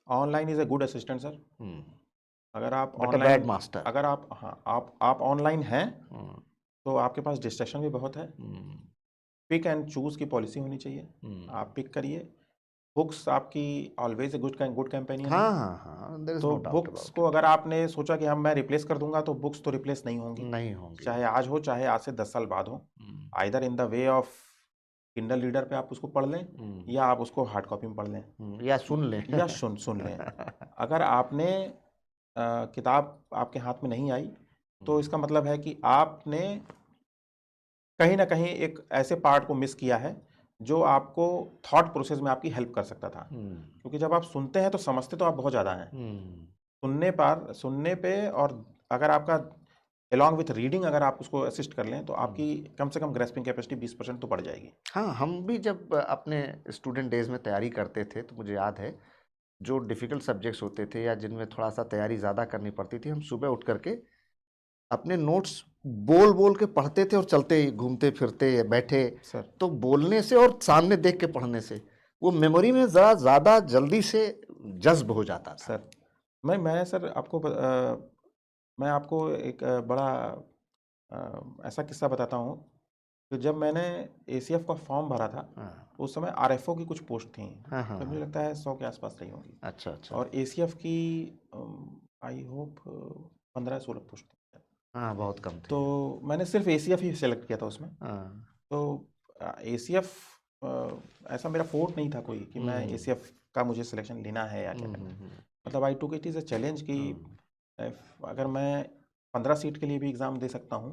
Online is a good assistant sir. अगर आप but a online bad master. अगर आप हाँ आप ऑनलाइन हैं तो आपके पास डिस्ट्रैक्शन भी बहुत है। पिक एंड चूज की पॉलिसी होनी चाहिए। आप पिक करिए। बुक्स आपकी ऑलवेज ए गुड कैंपेनियन है। हाँ हाँ हाँ, देयर इज तो नो डाउट बुक्स अबाउट को अगर आपने सोचा कि हम मैं रिप्लेस कर दूंगा, तो बुक्स तो रिप्लेस नहीं इट। होंगी, नहीं होंगी। चाहे आज हो चाहे आज से 10 साल बाद हो। Either in the way of Kindle reader पे आप उसको पढ़ लें या आप उसको हार्ड कॉपी में पढ़ लें या सुन लें। या सुन लें। अगर आपने किताब आपके हाथ में नहीं आई तो इसका मतलब है कि आपने कहीं ना कहीं एक ऐसे पार्ट को मिस किया है जो आपको थॉट प्रोसेस में आपकी हेल्प कर सकता था। क्योंकि जब आप सुनते हैं तो समझते तो आप बहुत ज़्यादा हैं। सुनने पे, और अगर आपका अलॉन्ग विथ रीडिंग अगर आप उसको असिस्ट कर लें तो आपकी कम से कम ग्रेस्पिंग कैपेसिटी 20% तो बढ़ जाएगी। हाँ, हम भी जब अपने स्टूडेंट डेज में तैयारी करते थे तो मुझे याद है, जो डिफ़िकल्ट सब्जेक्ट्स होते थे या जिनमें थोड़ा-सा तैयारी ज़्यादा करनी पड़ती थी, हम सुबह उठ कर के अपने नोट्स बोल-बोल के पढ़ते थे और चलते, घूमते-फिरते बैठे। सर तो बोलने से और सामने देख के पढ़ने से वो मेमोरी में ज़रा ज़्यादा जल्दी से जज़्ब हो जाता था। सर मैं सर मैं आपको एक बड़ा ऐसा किस्सा बताता हूँ कि जब मैंने एसीएफ का फॉर्म भरा था हाँ, उस समय आरएफओ की कुछ पोस्ट थी। हाँ, हाँ, तो मुझे हाँ। लगता है 100 के आसपास रही होंगी। अच्छा, अच्छा। और एसीएफ की आई होप 15-16 पोस्ट थी। हाँ, बहुत कम थे। तो मैंने सिर्फ एसीएफ ही सेलेक्ट किया था उसमें। हाँ। तो एसीएफ ऐसा मेरा फोर्ट नहीं था कोई कि मैं एसीएफ का मुझे सिलेक्शन लेना है या क्या करना है। मतलब I took it is a challenge कि अगर मैं 15 सीट के लिए भी एग्ज़ाम दे सकता हूँ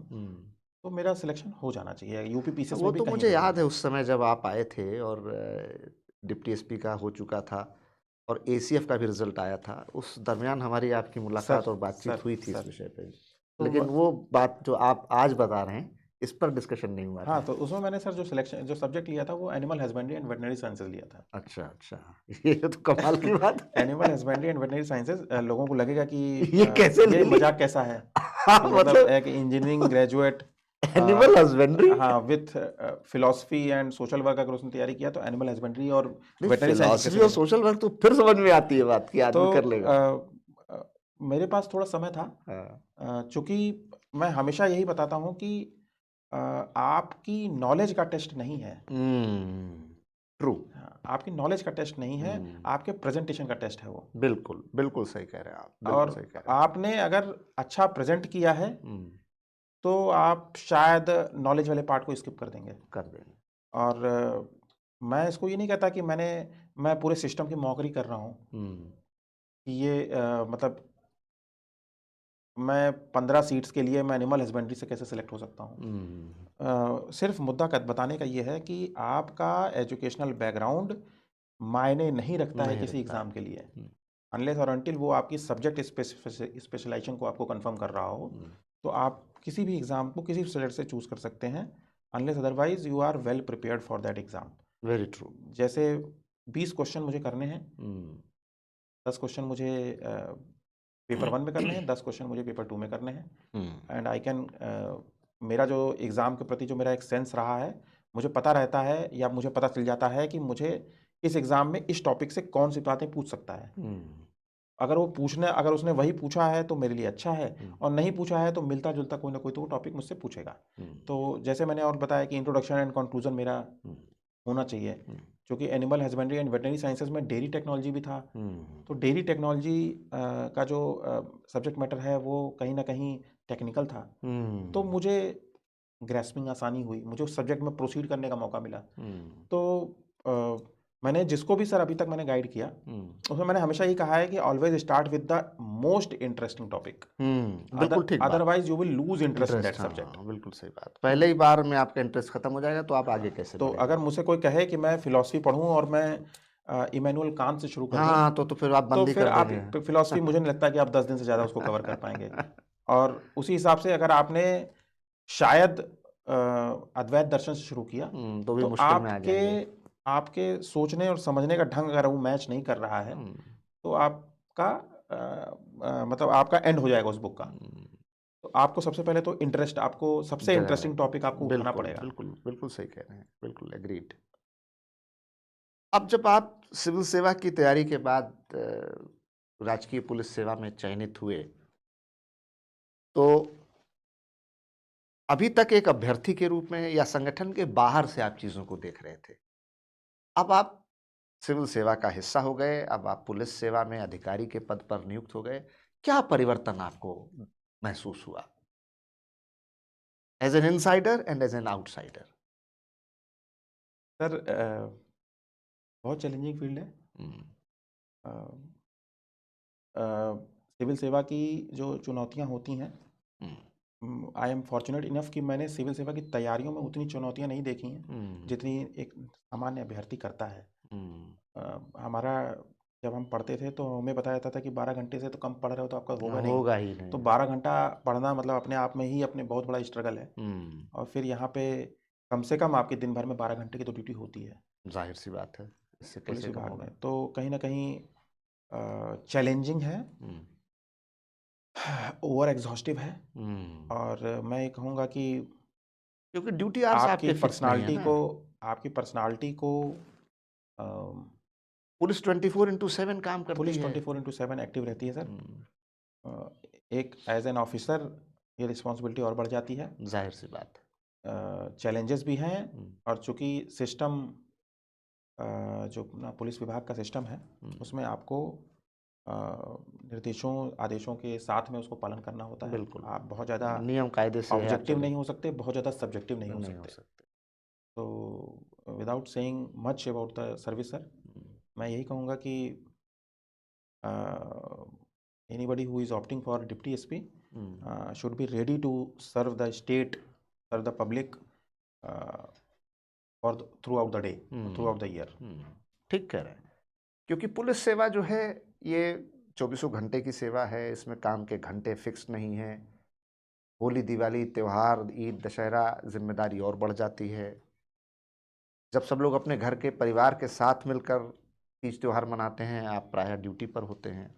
तो मेरा सिलेक्शन हो जाना चाहिए यूपीपीसीएस वो में भी, तो कहीं मुझे भी याद है उस समय जब आप आए थे और डिप्टी एसपी का हो चुका था और एसीएफ का भी रिजल्ट आया था। उस दरमियान हमारी आपकी मुलाकात और बातचीत हुई थी इस विषय पे। तो लेकिन वो बात जो आप आज बता रहे हैं, इस पर डिस्कशन नहीं हुआ था। हाँ, तो उसमें मैंने सर जो सब्जेक्ट लिया था वो animal husbandry and veterinary sciences लिया था। अच्छा, अच्छा। ये तो कमाल की बात है। Animal husbandry and veterinary sciences, लोगों को लगेगा कि ये कैसे ले ये ली? मजाक कैसा है हाँ, कि मतलब एक इंजीनियरिंग ग्रेजुएट एनिमल हस्बेंड्री। हाँ with philosophy and social work अगर उसने तैयारी किया तो एनिमल हस्बेंड्री और नहीं, वेटनरी साइंसेज कैसे फिलॉसफी और लेगा। सोशल वर्क तो फिर समझ में आती है बात कि तो आदमी कर लेगा। मेरे पास थोड़ा समय था। हाँ। चूँकि मैं हमेशा यही बताता हूँ कि आपकी नॉलेज का टेस्ट नहीं है। ट्रू। हाँ, आपकी नॉलेज का टेस्ट नहीं है, आपके प्रेज़ेंटेशन का टेस्ट है वो। बिल्कुल, बिल्कुल सही कह रहे हैं आप, बिल्कुल और सही कह रहे हैं। आपने अगर अच्छा प्रेज़ेंट किया है, हुँ, तो आप शायद नॉलेज वाले पार्ट को स्किप कर देंगे। कर देंगे। और मैं इसको ये नहीं कहता कि मैं पूरे सिस्टम की मौकरी कर रहा हूँ, हुँ, कि ये मतलब मैं 15 सीट्स के लिए मैं एनिमल हस्बेंड्री से कैसे सेलेक्ट हो सकता हूँ। हुँ, सिर्फ मुद्दा बताने का ये है कि आपका एजुकेशनल बैकग्राउंड मायने नहीं रखता है नहीं किसी रखता एग्ज़ाम है। के लिए। हुँ, अनलेस और अनटिल वो आपकी सब्जेक्ट स्पेशलाइजेशन को आपको कंफर्म कर रहा हो, हुँ, तो आप किसी भी एग्ज़ाम को किसी सब्जेक्ट से चूज़ कर सकते हैं, unless otherwise you are well prepared for that exam. Very true. जैसे 20 क्वेश्चन मुझे करने हैं, हुँ, 10 क्वेश्चन मुझे पेपर 1 में करने हैं, 10 क्वेश्चन मुझे पेपर 2 में करने हैं। हुँ, एंड आई कैन मेरा जो एग्ज़ाम के प्रति जो मेरा एक सेंस रहा है, मुझे पता रहता है या मुझे पता चल जाता है कि मुझे इस एग्ज़ाम में इस टॉपिक से कौन सी बातें पूछ सकता है। हुँ, अगर उसने वही पूछा है तो मेरे लिए अच्छा है, हुँ, और नहीं पूछा है तो मिलता-जुलता कोई ना कोई तो वो टॉपिक मुझसे पूछेगा। हुँ, तो जैसे मैंने और बताया कि इंट्रोडक्शन एंड कंक्लूजन मेरा हुँ, होना चाहिए, हुँ, क्योंकि animal husbandry and veterinary sciences में डेयरी टेक्नोलॉजी भी था। हुँ, तो डेयरी टेक्नोलॉजी का जो सब्जेक्ट मैटर है वो कहीं न कहीं टेक्निकल था। तो हुँ, मुझे ग्रैस्पिंग आसानी हुई, मुझे उस सब्जेक्ट में प्रोसीड करने का मौका मिला। हुँ, तो अ, मैंने जिसको भी सर अभी तक मैंने गाइड किया, हुँ, उसमें मैंने हमेशा ये कहा है कि always start with the most interesting topic. बिल्कुल ठीक बात। Otherwise you will lose interest in that interest subject. हाँ, बिल्कुल सही बात। पहले ही बार में आपका इंटरेस्ट खत्म हो जाएगा तो आप आगे हाँ, कैसे तो बढ़ेंगे? अगर मुझसे कोई कहे कि मैं फ़िलॉसफ़ी पढ़ूँ और मैं इमैनुअल कांत से शुरू कर दूँ, हाँ, तो फिर आप तो बंद ही फिर कर आप देंगे। फ़िलॉसफ़ी मुझे नहीं लगता कि आप 10 दिन से ज़्यादा उसको कवर कर पाएँगे। और उसी हिसाब से अगर आपने शायद अद्वैत दर्शन से शुरू किया, तो भी तो मुश्किल में आ आपके जाएँगे। आपके सोचने और समझने का ढंग अगर वो मैच नहीं कर रहा है, हुँ, तो आपका मतलब आपका एंड हो जाएगा उस बुक का। हुँ, तो आपको सबसे पहले तो आपको सबसे जगह इंटरेस्टिंग टॉपिक आपको रहेगी। उठाना बिल्कुल, पड़ेगा। बिल्कुल, बिल्कुल सही कह रहे हैं। बिल्कुल एग्रीड। अब जब आप सिविल सेवा की तैयारी के बाद राजकीय पुलिस सेवा में चयनित हुए, तो अभी तक एक अभ्यर्थी के रूप में या संगठन के बाहर से आप चीज़ों को देख रहे थे। अब आप सिविल सेवा का हिस्सा हो गए, अब आप पुलिस सेवा में अधिकारी के पद पर नियुक्त हो गए। क्या परिवर्तन आपको महसूस हुआ? As an insider and as an outsider? Sir बहुत चैलेंजिंग फील्ड है। हुँ, अ अ, सिविल सेवा की जो चुनौतियाँ होती हैं, हुँ, आई एम फॉर्च्यूनेट इनफ कि मैंने सिविल सेवा की तैयारियों में उतनी चुनौतियाँ नहीं देखी हैं, हुँ, जितनी एक सामान्य अभ्यर्थी करता है। हुँ। हमारा जब हम पढ़ते थे तो हमें बताया जाता था कि 12 घंटे से तो कम पढ़ रहे हो तो आपका होगा नहीं। होगा ही तो नहीं। 12 घंटा पढ़ना मतलब अपने आप में ही अपने बहुत बड़ा स्ट्रगल है। हुँ, और फिर यहाँ पे कम से कम आपकी दिन भर में 12 घंटे की तो ड्यूटी होती है ज़ाहिर-सी बात है। इससे पुलिस कैसे कम विभाग में। होगा? तो कहीं न कहीं चैलेंजिंग है, हुँ, ओवर एग्ज़ॉस्टिव है। हुँ। और मैं ये कहूँगा कि क्योंकि ड्यूटी आवर्स आपकी आपके फिक्स नहीं है पर्सनैलिटी ना। को आपकी पर्सनैलिटी को अ, पुलिस 24/7 काम करती पुलिस है। 24/7 एक्टिव रहती है सर। हुँ, एक एज़ एन ऑफ़िसर ये रिस्पॉन्सिबिलिटी और बढ़ जाती है। ज़ाहिर-सी बात है। चैलेंजेस भी हैं। हुँ, और चूँकि सिस्टम जो अपना पुलिस विभाग का सिस्टम है, हुँ, उसमें आपको अ, निर्देशों, आदेशों के साथ में उसको पालन करना होता है। बिल्कुल। आप बहुत ज़्यादा नियम कायदे से आप ऑब्जेक्टिव चलें, नहीं हो सकते, बहुत ज़्यादा सब्जेक्टिव नहीं हो नहीं हो सकते। सकते। तो without saying much about the service sir, हुँ, मैं यही कहूँगा कि anybody who is opting for deputy SP hmm, should be ready to serve the state, serve the public for throughout the day, hmm, throughout the year. हुँ। ठीक कह रहे हैं। क्योंकि पुलिस सेवा जो है ये चौबीसों घंटे की सेवा है, इसमें काम के घंटे फिक्स नहीं हैं। होली, दिवाली, त्योहार, ईद, दशहरा ज़िम्मेदारी और बढ़ जाती है। जब सब लोग अपने घर के परिवार के साथ मिलकर तीज त्योहार मनाते हैं, आप प्रायः ड्यूटी पर होते हैं।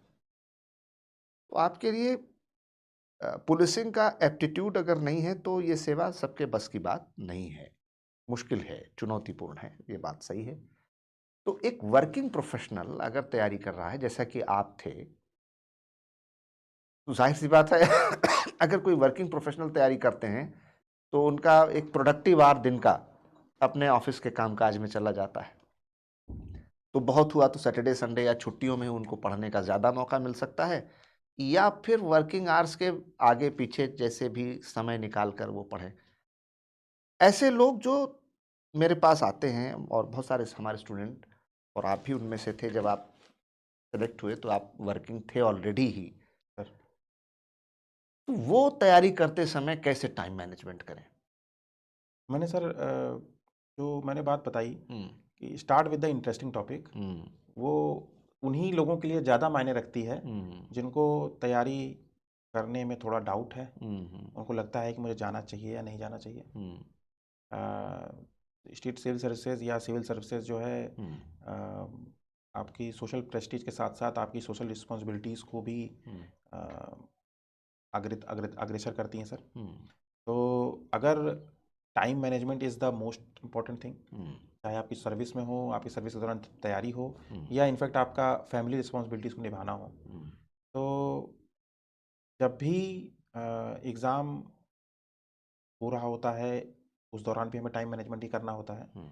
तो आपके लिए पुलिसिंग का एप्टीट्यूड अगर नहीं है तो ये सेवा सबके बस की बात नहीं है। मुश्किल है, चुनौतीपूर्ण है, ये बात सही है। तो एक वर्किंग प्रोफ़ेशनल अगर तैयारी कर रहा है जैसा कि आप थे, तो जाहिर सी बात है अगर कोई वर्किंग प्रोफेशनल तैयारी करते हैं तो उनका एक प्रोडक्टिव आवर दिन का अपने ऑफिस के कामकाज में चला जाता है। तो बहुत हुआ तो सैटरडे संडे या छुट्टियों में उनको पढ़ने का ज़्यादा मौका मिल सकता है, या फिर वर्किंग आवर्स के आगे पीछे जैसे भी समय निकाल कर वो पढ़ें। ऐसे लोग जो मेरे पास आते हैं, और बहुत सारे हमारे स्टूडेंट, और आप भी उनमें से थे, जब आप सेलेक्ट हुए तो आप वर्किंग थे ऑलरेडी ही, सर तो वो तैयारी करते समय कैसे टाइम मैनेजमेंट करें? मैंने सर जो मैंने बात बताई हम्म, कि start with the interesting topic, हम्म, वो उन्हीं लोगों के लिए ज़्यादा मायने रखती है हम्म, जिनको तैयारी करने में थोड़ा डाउट है, हम्म, उनको लगता है कि मुझे जाना चाहिए या नहीं जाना चाहिए। हम्म, स्टेट सिविल सर्विसेज या सिविल सर्विसेज जो है हम्म, अ, आपकी सोशल प्रेस्टीज के साथ साथ आपकी सोशल रिस्पॉन्सिबिलिटीज़ को भी हम्म, अ, अग्रसर करती हैं सर। हम्म, तो अगर time management is the most important thing, हम्म, चाहे आपकी सर्विस में हो, आपकी सर्विस के दौरान तैयारी हो, हम्म, या इनफैक्ट आपका फैमिली रिस्पॉन्सिबिलिटीज़ को निभाना हो, हम्म, तो जब भी एग्ज़ाम हो रहा होता है उस दौरान भी हमें टाइम मैनेजमेंट ही करना होता है। हम्म,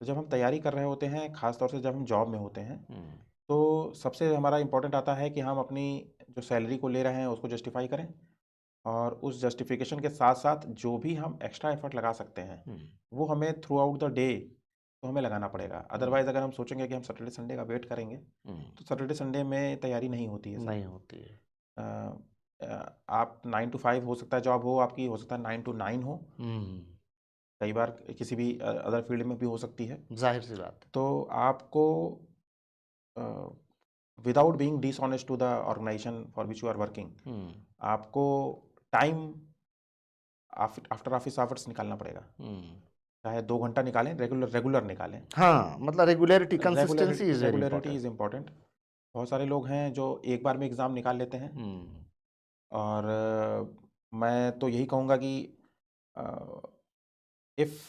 तो जब हम तैयारी कर रहे होते हैं, ख़ास तौर से जब हम जॉब में होते हैं, हम्म, तो सबसे हमारा इम्पोर्टेंट आता है कि हम अपनी जो सैलरी को ले रहे हैं उसको जस्टिफाई करें, और उस जस्टिफिकेशन के साथ साथ जो भी हम एक्स्ट्रा एफर्ट लगा सकते हैं हम्म, वो हमें थ्रू आउट द डे तो हमें लगाना पड़ेगा। हम्म, अदरवाइज़ अगर हम सोचेंगे कि हम सैटरडे संडे का वेट करेंगे हम्म, तो सैटरडे संडे में तैयारी नहीं होती है सर। नहीं होती है। अ, आप 9 to 5 हो सकता है जॉब हो आपकी, हो सकता है 9 to 9 हो, हम्म, कई बार किसी भी अदर फील्ड में भी हो सकती है। जाहिर सी बात है। तो आपको without being dishonest to the organisation for which you are working, हम्म, आपको टाइम आफ्टर ऑफिस आवर्स निकालना पड़ेगा। हम्म, चाहे 2 घंटा निकालें, रेगुलर रेगुलर निकालें। हाँ, मतलब regularity, consistency regularity is very regularity important. Is important. बहुत सारे लोग हैं जो एक बार में एग्ज़ाम निकाल लेते हैं, हम्म, और मैं तो यही कहूँगा कि if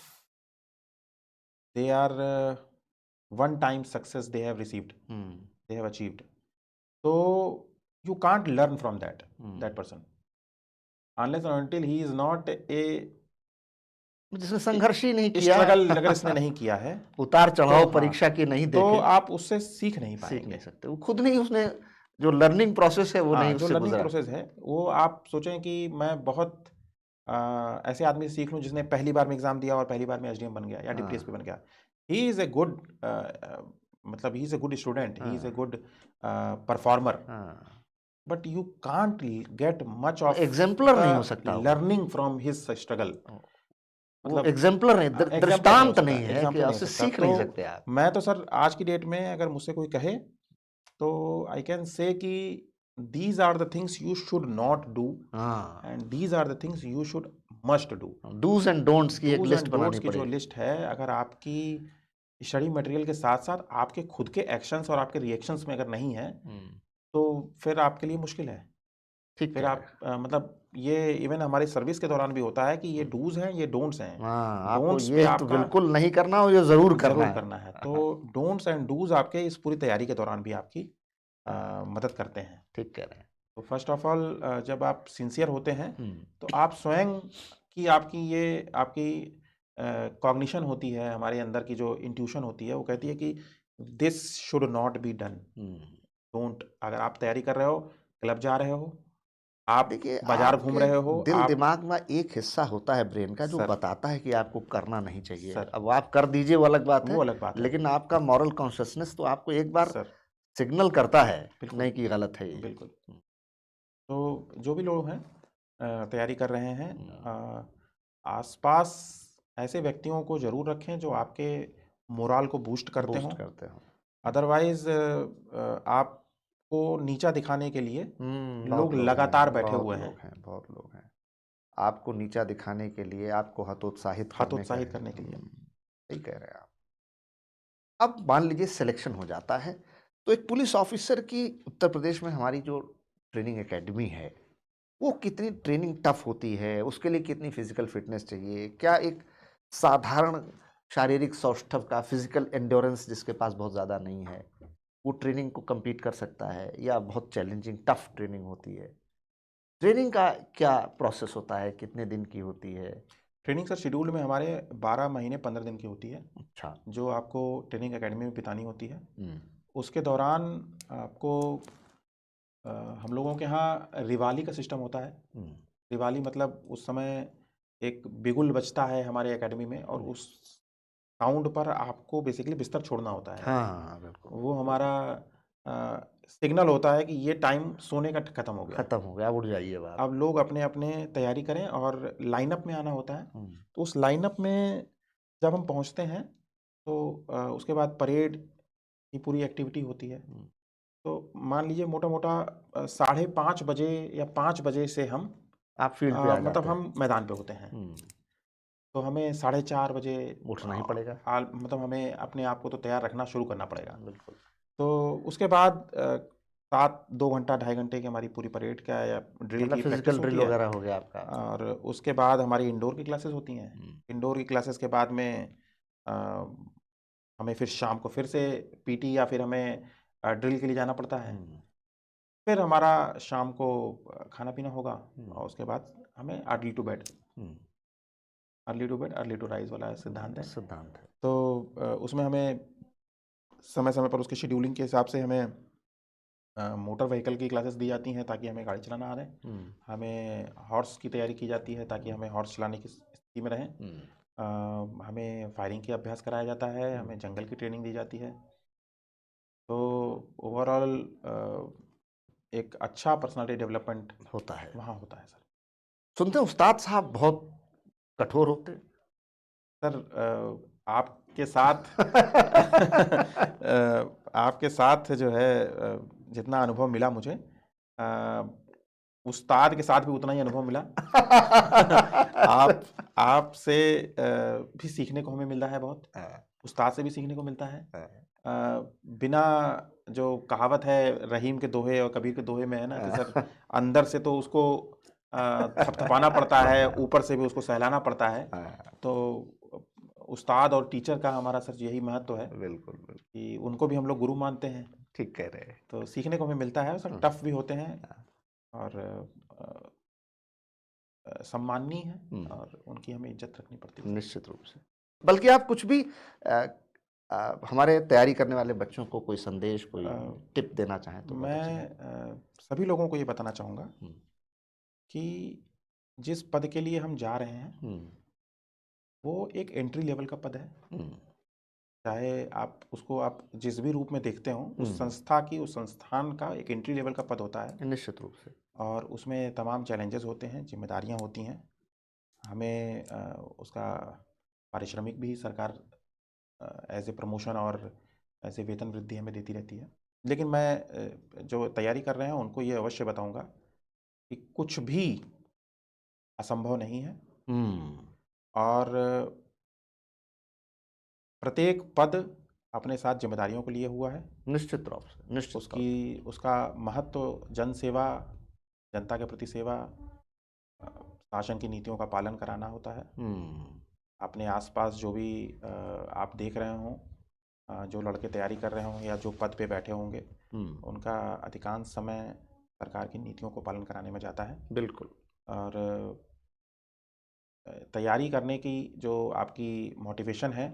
they are one time success they have received, hmm, they have achieved, तो you can't learn from that hmm, that person unless and until he is not a जिसने संघर्ष ही नहीं किया, स्ट्रगल अगर इसने नहीं किया है, उतार तो चढ़ाव हाँ, परीक्षा की नहीं तो देखे, आप उससे सीख नहीं सीख नहीं पाएंगे। सकते। वो खुद नहीं, उसने जो लर्निंग प्रोसेस है वो नहीं हाँ, जो उससे लर्निंग गुजरा। प्रोसेस है वो आप सोचें कि मैं बहुत ऐसे आदमी से सीख लूँ जिसने पहली बार में एग्जाम दिया और पहली बार में एसडीएम बन गया या डिप्टी एसपी हाँ, बन गया। ही इज़ ए गुड, मतलब he is a good student, he is a हाँ, गुड परफॉर्मर, हाँ, but you can't get much वो ऑफ एग्जाम्पलर नहीं हो द सकता वो। Learning from his struggle. वो मतलब एग्जाम्पलर नहीं, एग्जाम्पलर नहीं हो दृष्टांत सकता, नहीं है कि एग्जाम्पल नहीं हो उससे सकता। सीख तो नहीं सकते आप। मैं तो सर आज की डेट में अगर मुझसे कोई कहे तो आई can say that these are the things you should not do हाँ, and these are the things you should must do. Dos and don'ts की एक डूज लिस्ट एंड डोंट्स बनानी की जो पड़ेगी। लिस्ट है, अगर आपकी स्टडी मटेरियल के साथ साथ आपके खुद के एक्शंस और आपके रिएक्शंस में अगर नहीं है, हम्म, तो फिर आपके लिए मुश्किल है। ठीक फिर कह रहे आप मतलब ये इवन हमारी सर्विस के दौरान भी होता है कि ये हैं। डूज हैं, ये डोंट्स हैं। हाँ, आपको डोंट्स पे ये तो आपका बिल्कुल नहीं करना हो, ये जरूर करना ज़रूर है। करना है। तो डोंट्स एंड डूज़ आपके इस पूरी तैयारी के दौरान भी आपकी हाँ, मदद करते हैं। ठीक कह रहे हैं। तो फर्स्ट ऑफ ऑल जब आप सिंसियर होते हैं हम्म, तो आप स्वयं की आपकी ये आपकी कॉग्निशन होती है, हमारे अंदर की जो इंट्यूशन होती है वो कहती है कि this should not be done, hmm. Don't. अगर आप तैयारी कर रहे हो, क्लब जा रहे हो, आप देखिए, बाजार घूम आपके रहे हो, दिल आप दिमाग में एक हिस्सा होता है ब्रेन का जो सर बताता है कि आपको करना नहीं चाहिए। सर अब आप कर दीजिए वो अलग बात वो है, अलग बात है लेकिन आपका मॉरल कॉन्शियसनेस तो आपको एक बार सर। सिग्नल करता है, बिल्कुल नहीं कि गलत है ये। बिल्कुल। तो जो भी लोग हैं तैयारी कर रहे हैं, हम्म, आसपास ऐसे व्यक्तियों को ज़रूर रखें जो आपके मोराल को बूस्ट करते बूस्ट हों। करते हो। अदरवाइज आपको नीचा दिखाने के लिए बहुत लोग लोग लगातार हैं, बैठे बहुत हुए हैं, लोग हैं, बहुत लोग हैं। आपको नीचा दिखाने के लिए, आपको हतोत्साहित करने का हतोत्साहित करने के लिए। सही कह रहे हैं आप। अब मान लीजिए सिलेक्शन हो जाता है, तो एक पुलिस ऑफिसर की उत्तर प्रदेश में हमारी जो ट्रेनिंग एकेडमी है, वो कितनी ट्रेनिंग टफ होती है, उसके लिए कितनी फिजिकल फिटनेस चाहिए? क्या एक साधारण शारीरिक सौष्ठव का फिजिकल एंड्योरेंस जिसके पास बहुत ज़्यादा नहीं है, वो ट्रेनिंग को compete कर सकता है, या बहुत चैलेंजिंग टफ ट्रेनिंग होती है? ट्रेनिंग का क्या प्रोसेस होता है, कितने दिन की होती है? ट्रेनिंग सर शेड्यूल में हमारे 12 महीने 15 दिन की होती है, अच्छा। जो आपको ट्रेनिंग एकेडमी में बितानी होती है। हम्म। उसके दौरान आपको अ, हम लोगों के यहाँ रिवाली का सिस्टम होता है। हम्म। दिवाली मतलब उस समय एक बिगुल बजता है हमारे एकेडमी में, और उस साउंड पर आपको बेसिकली बिस्तर छोड़ना होता है। हाँ हाँ हाँ, बिल्कुल। वो हमारा सिग्नल होता है कि ये टाइम सोने का खत्म हो गया। खत्म हो गया, अब उठ जाइए बाहर। अब लोग अपने अपने तैयारी करें और लाइनअप में आना होता है। तो उस लाइनअप में जब हम पहुंचते हैं तो उसके बाद परेड की पूरी एक्टिविटी होती है। तो मान लीजिए मोटा मोटा 5:30 बजे या 5 बजे से हम आप फील्ड पे आ मतलब जाते हैं। हम मैदान पे होते हैं। तो हमें 4:30 बजे उठना ही पड़ेगा। मतलब हमें अपने आप को तो तैयार रखना शुरू करना पड़ेगा। बिल्कुल। तो उसके बाद 2 घंटा 2.5 घंटे की हमारी पूरी परेड का या ड्रिल मतलब की प्रैक्टिस फिजिकल ड्रिल होती है। वगैरह हो गया आपका। और उसके बाद हमारी इंडोर की क्लासेस होती हैं। इंडोर की क्लासेस के बाद में अ, हमें फिर शाम को फिर से पीटी या फिर हमें ड्रिल के लिए जाना पड़ता है। फिर हमारा शाम को खाना पीना होगा, और उसके बाद हमें early to bed, early to bed early to rise वाला सिद्धांत है। सिद्धांत है। तो उसमें हमें समय समय पर उसके शेड्यूलिंग के हिसाब से हमें मोटर व्हीकल की क्लासेस दी जाती हैं ताकि हमें गाड़ी चलाना आ रहे। हमें हॉर्स की तैयारी की जाती है ताकि हमें हॉर्स चलाने की स्थिति में रहें। हमें फायरिंग की अभ्यास कराया जाता है, हमें जंगल की ट्रेनिंग दी जाती है। तो ओवरऑल एक अच्छा पर्सनालिटी डेवलपमेंट होता है। वहाँ होता है सर। सुनते हैं उस्ताद साहब बहुत कठोर होते हैं। सर आपके साथ आपके साथ जो है जितना अनुभव मिला मुझे, उस्ताद के साथ भी उतना ही अनुभव मिला। आपसे भी सीखने को हमें मिल रहा है बहुत, उस्ताद से भी सीखने को मिलता है। बिना जो कहावत है रहीम के दोहे और कबीर के दोहे में है ना कि सर अंदर से तो उसको थपथपाना पड़ता है, ऊपर से भी उसको सहलाना पड़ता है। तो उस्ताद और टीचर का हमारा सर यही महत्व है। बिल्कुल बिल्कुल। कि उनको भी हम लोग गुरु मानते हैं। ठीक कह रहे हैं। तो सीखने को हमें मिलता है, सर टफ भी होते हैं और सम्माननीय है, और उनकी हमें इज्जत रखनी पड़ती है। निश्चित रूप से। बल्कि आप कुछ भी हमारे तैयारी करने वाले बच्चों को कोई संदेश, कोई टिप देना चाहें तो बहुत अच्छा है। मैं सभी लोगों को ये बताना चाहूँगा कि जिस पद के लिए हम जा रहे हैं वो एक एंट्री लेवल का पद है। चाहे आप उसको आप जिस भी रूप में देखते हो, उस संस्था की, उस संस्थान का एक एंट्री लेवल का पद होता है। निश्चित रूप से। और उसमें तमाम चैलेंजेस होते हैं, जिम्मेदारियां होती हैं। हमें उसका पारिश्रमिक भी सरकार एज ए प्रमोशन और एज ए वेतन वृद्धि हमें देती रहती है। लेकिन मैं जो तैयारी कर रहे हैं उनको ये अवश्य बताऊंगा कि कुछ भी असंभव नहीं है। और प्रत्येक पद अपने साथ जिम्मेदारियों को लिए हुआ है। निश्चित रूप से। निश्चित। उसका महत्व जन सेवा, जनता के प्रति सेवा, शासन की नीतियों का पालन कराना होता है। अपने आसपास जो भी आप देख रहे हो, जो लड़के तैयारी कर रहे हों या जो पद पे बैठे होंगे, उनका अधिकांश समय सरकार की नीतियों को पालन कराने में जाता है। बिल्कुल। और तैयारी करने की जो आपकी मोटिवेशन है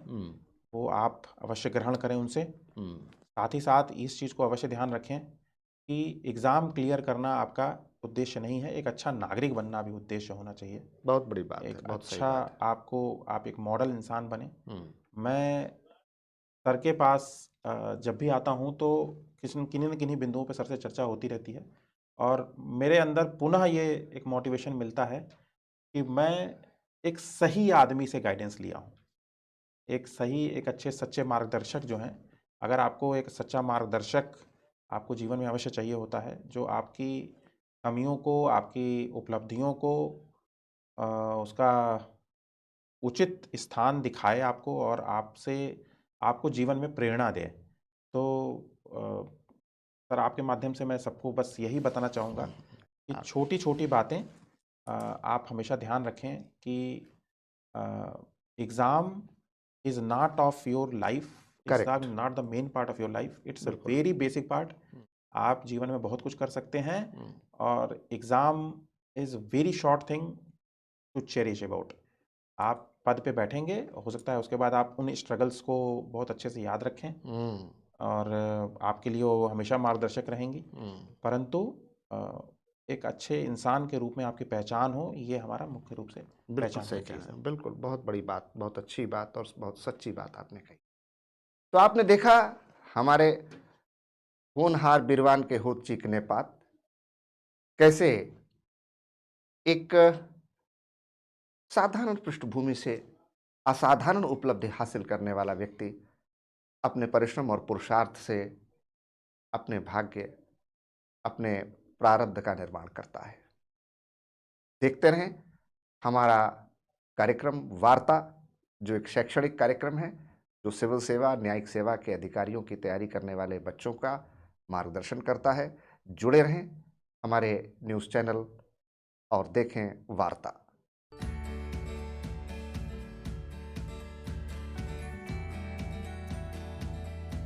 वो आप अवश्य ग्रहण करें उनसे। साथ ही साथ इस चीज़ को अवश्य ध्यान रखें कि एग्ज़ाम क्लियर करना आपका उद्देश्य नहीं है, एक अच्छा नागरिक बनना भी उद्देश्य होना चाहिए। बहुत बड़ी बात है, एक बहुत सही अच्छा बात है। आप एक मॉडल इंसान बने। मैं सर के पास जब भी आता हूँ तो किन्हीं न किन्हीं बिंदुओं पर सर से चर्चा होती रहती है, और मेरे अंदर पुनः ये एक मोटिवेशन मिलता है कि मैं एक सही आदमी से गाइडेंस लिया हूँ। एक अच्छे सच्चे मार्गदर्शक जो हैं, अगर आपको एक सच्चा मार्गदर्शक आपको जीवन में अवश्य चाहिए होता है, जो आपकी कमियों को, आपकी उपलब्धियों को उसका उचित स्थान दिखाए आपको, और आपको जीवन में प्रेरणा दे। तो सर आपके माध्यम से मैं सबको बस यही बताना चाहूँगा कि छोटी-छोटी बातें आप हमेशा ध्यान रखें कि exam is not of your life, exam is not the main part of your life, it's a very basic part. आप जीवन में बहुत कुछ कर सकते हैं, और exam is very short thing to cherish about. आप पद पे बैठेंगे, हो सकता है उसके बाद आप उन स्ट्रगल्स को बहुत अच्छे से याद रखें और आपके लिए वो हमेशा मार्गदर्शक रहेंगी। परंतु एक अच्छे इंसान के रूप में आपकी पहचान हो, ये हमारा मुख्य रूप से बिल्कुल पहचान सही होनी कह चाहिए रहे सर। हैं, बिल्कुल बहुत बड़ी बात, बहुत अच्छी बात और बहुत सच्ची बात आपने कही। तो आपने देखा हमारे होनहार बिरवान के होत चीकने पात कैसे एक साधारण पृष्ठभूमि से असाधारण उपलब्धि हासिल करने वाला व्यक्ति अपने परिश्रम और पुरुषार्थ से अपने भाग्य, अपने प्रारब्ध का निर्माण करता है। देखते रहें हमारा कार्यक्रम वार्ता, जो एक शैक्षणिक कार्यक्रम है, जो सिविल सेवा, न्यायिक सेवा के अधिकारियों की तैयारी करने वाले बच्चों का मार्गदर्शन करता है। जुड़े रहें हमारे न्यूज़ चैनल और देखें वार्ता।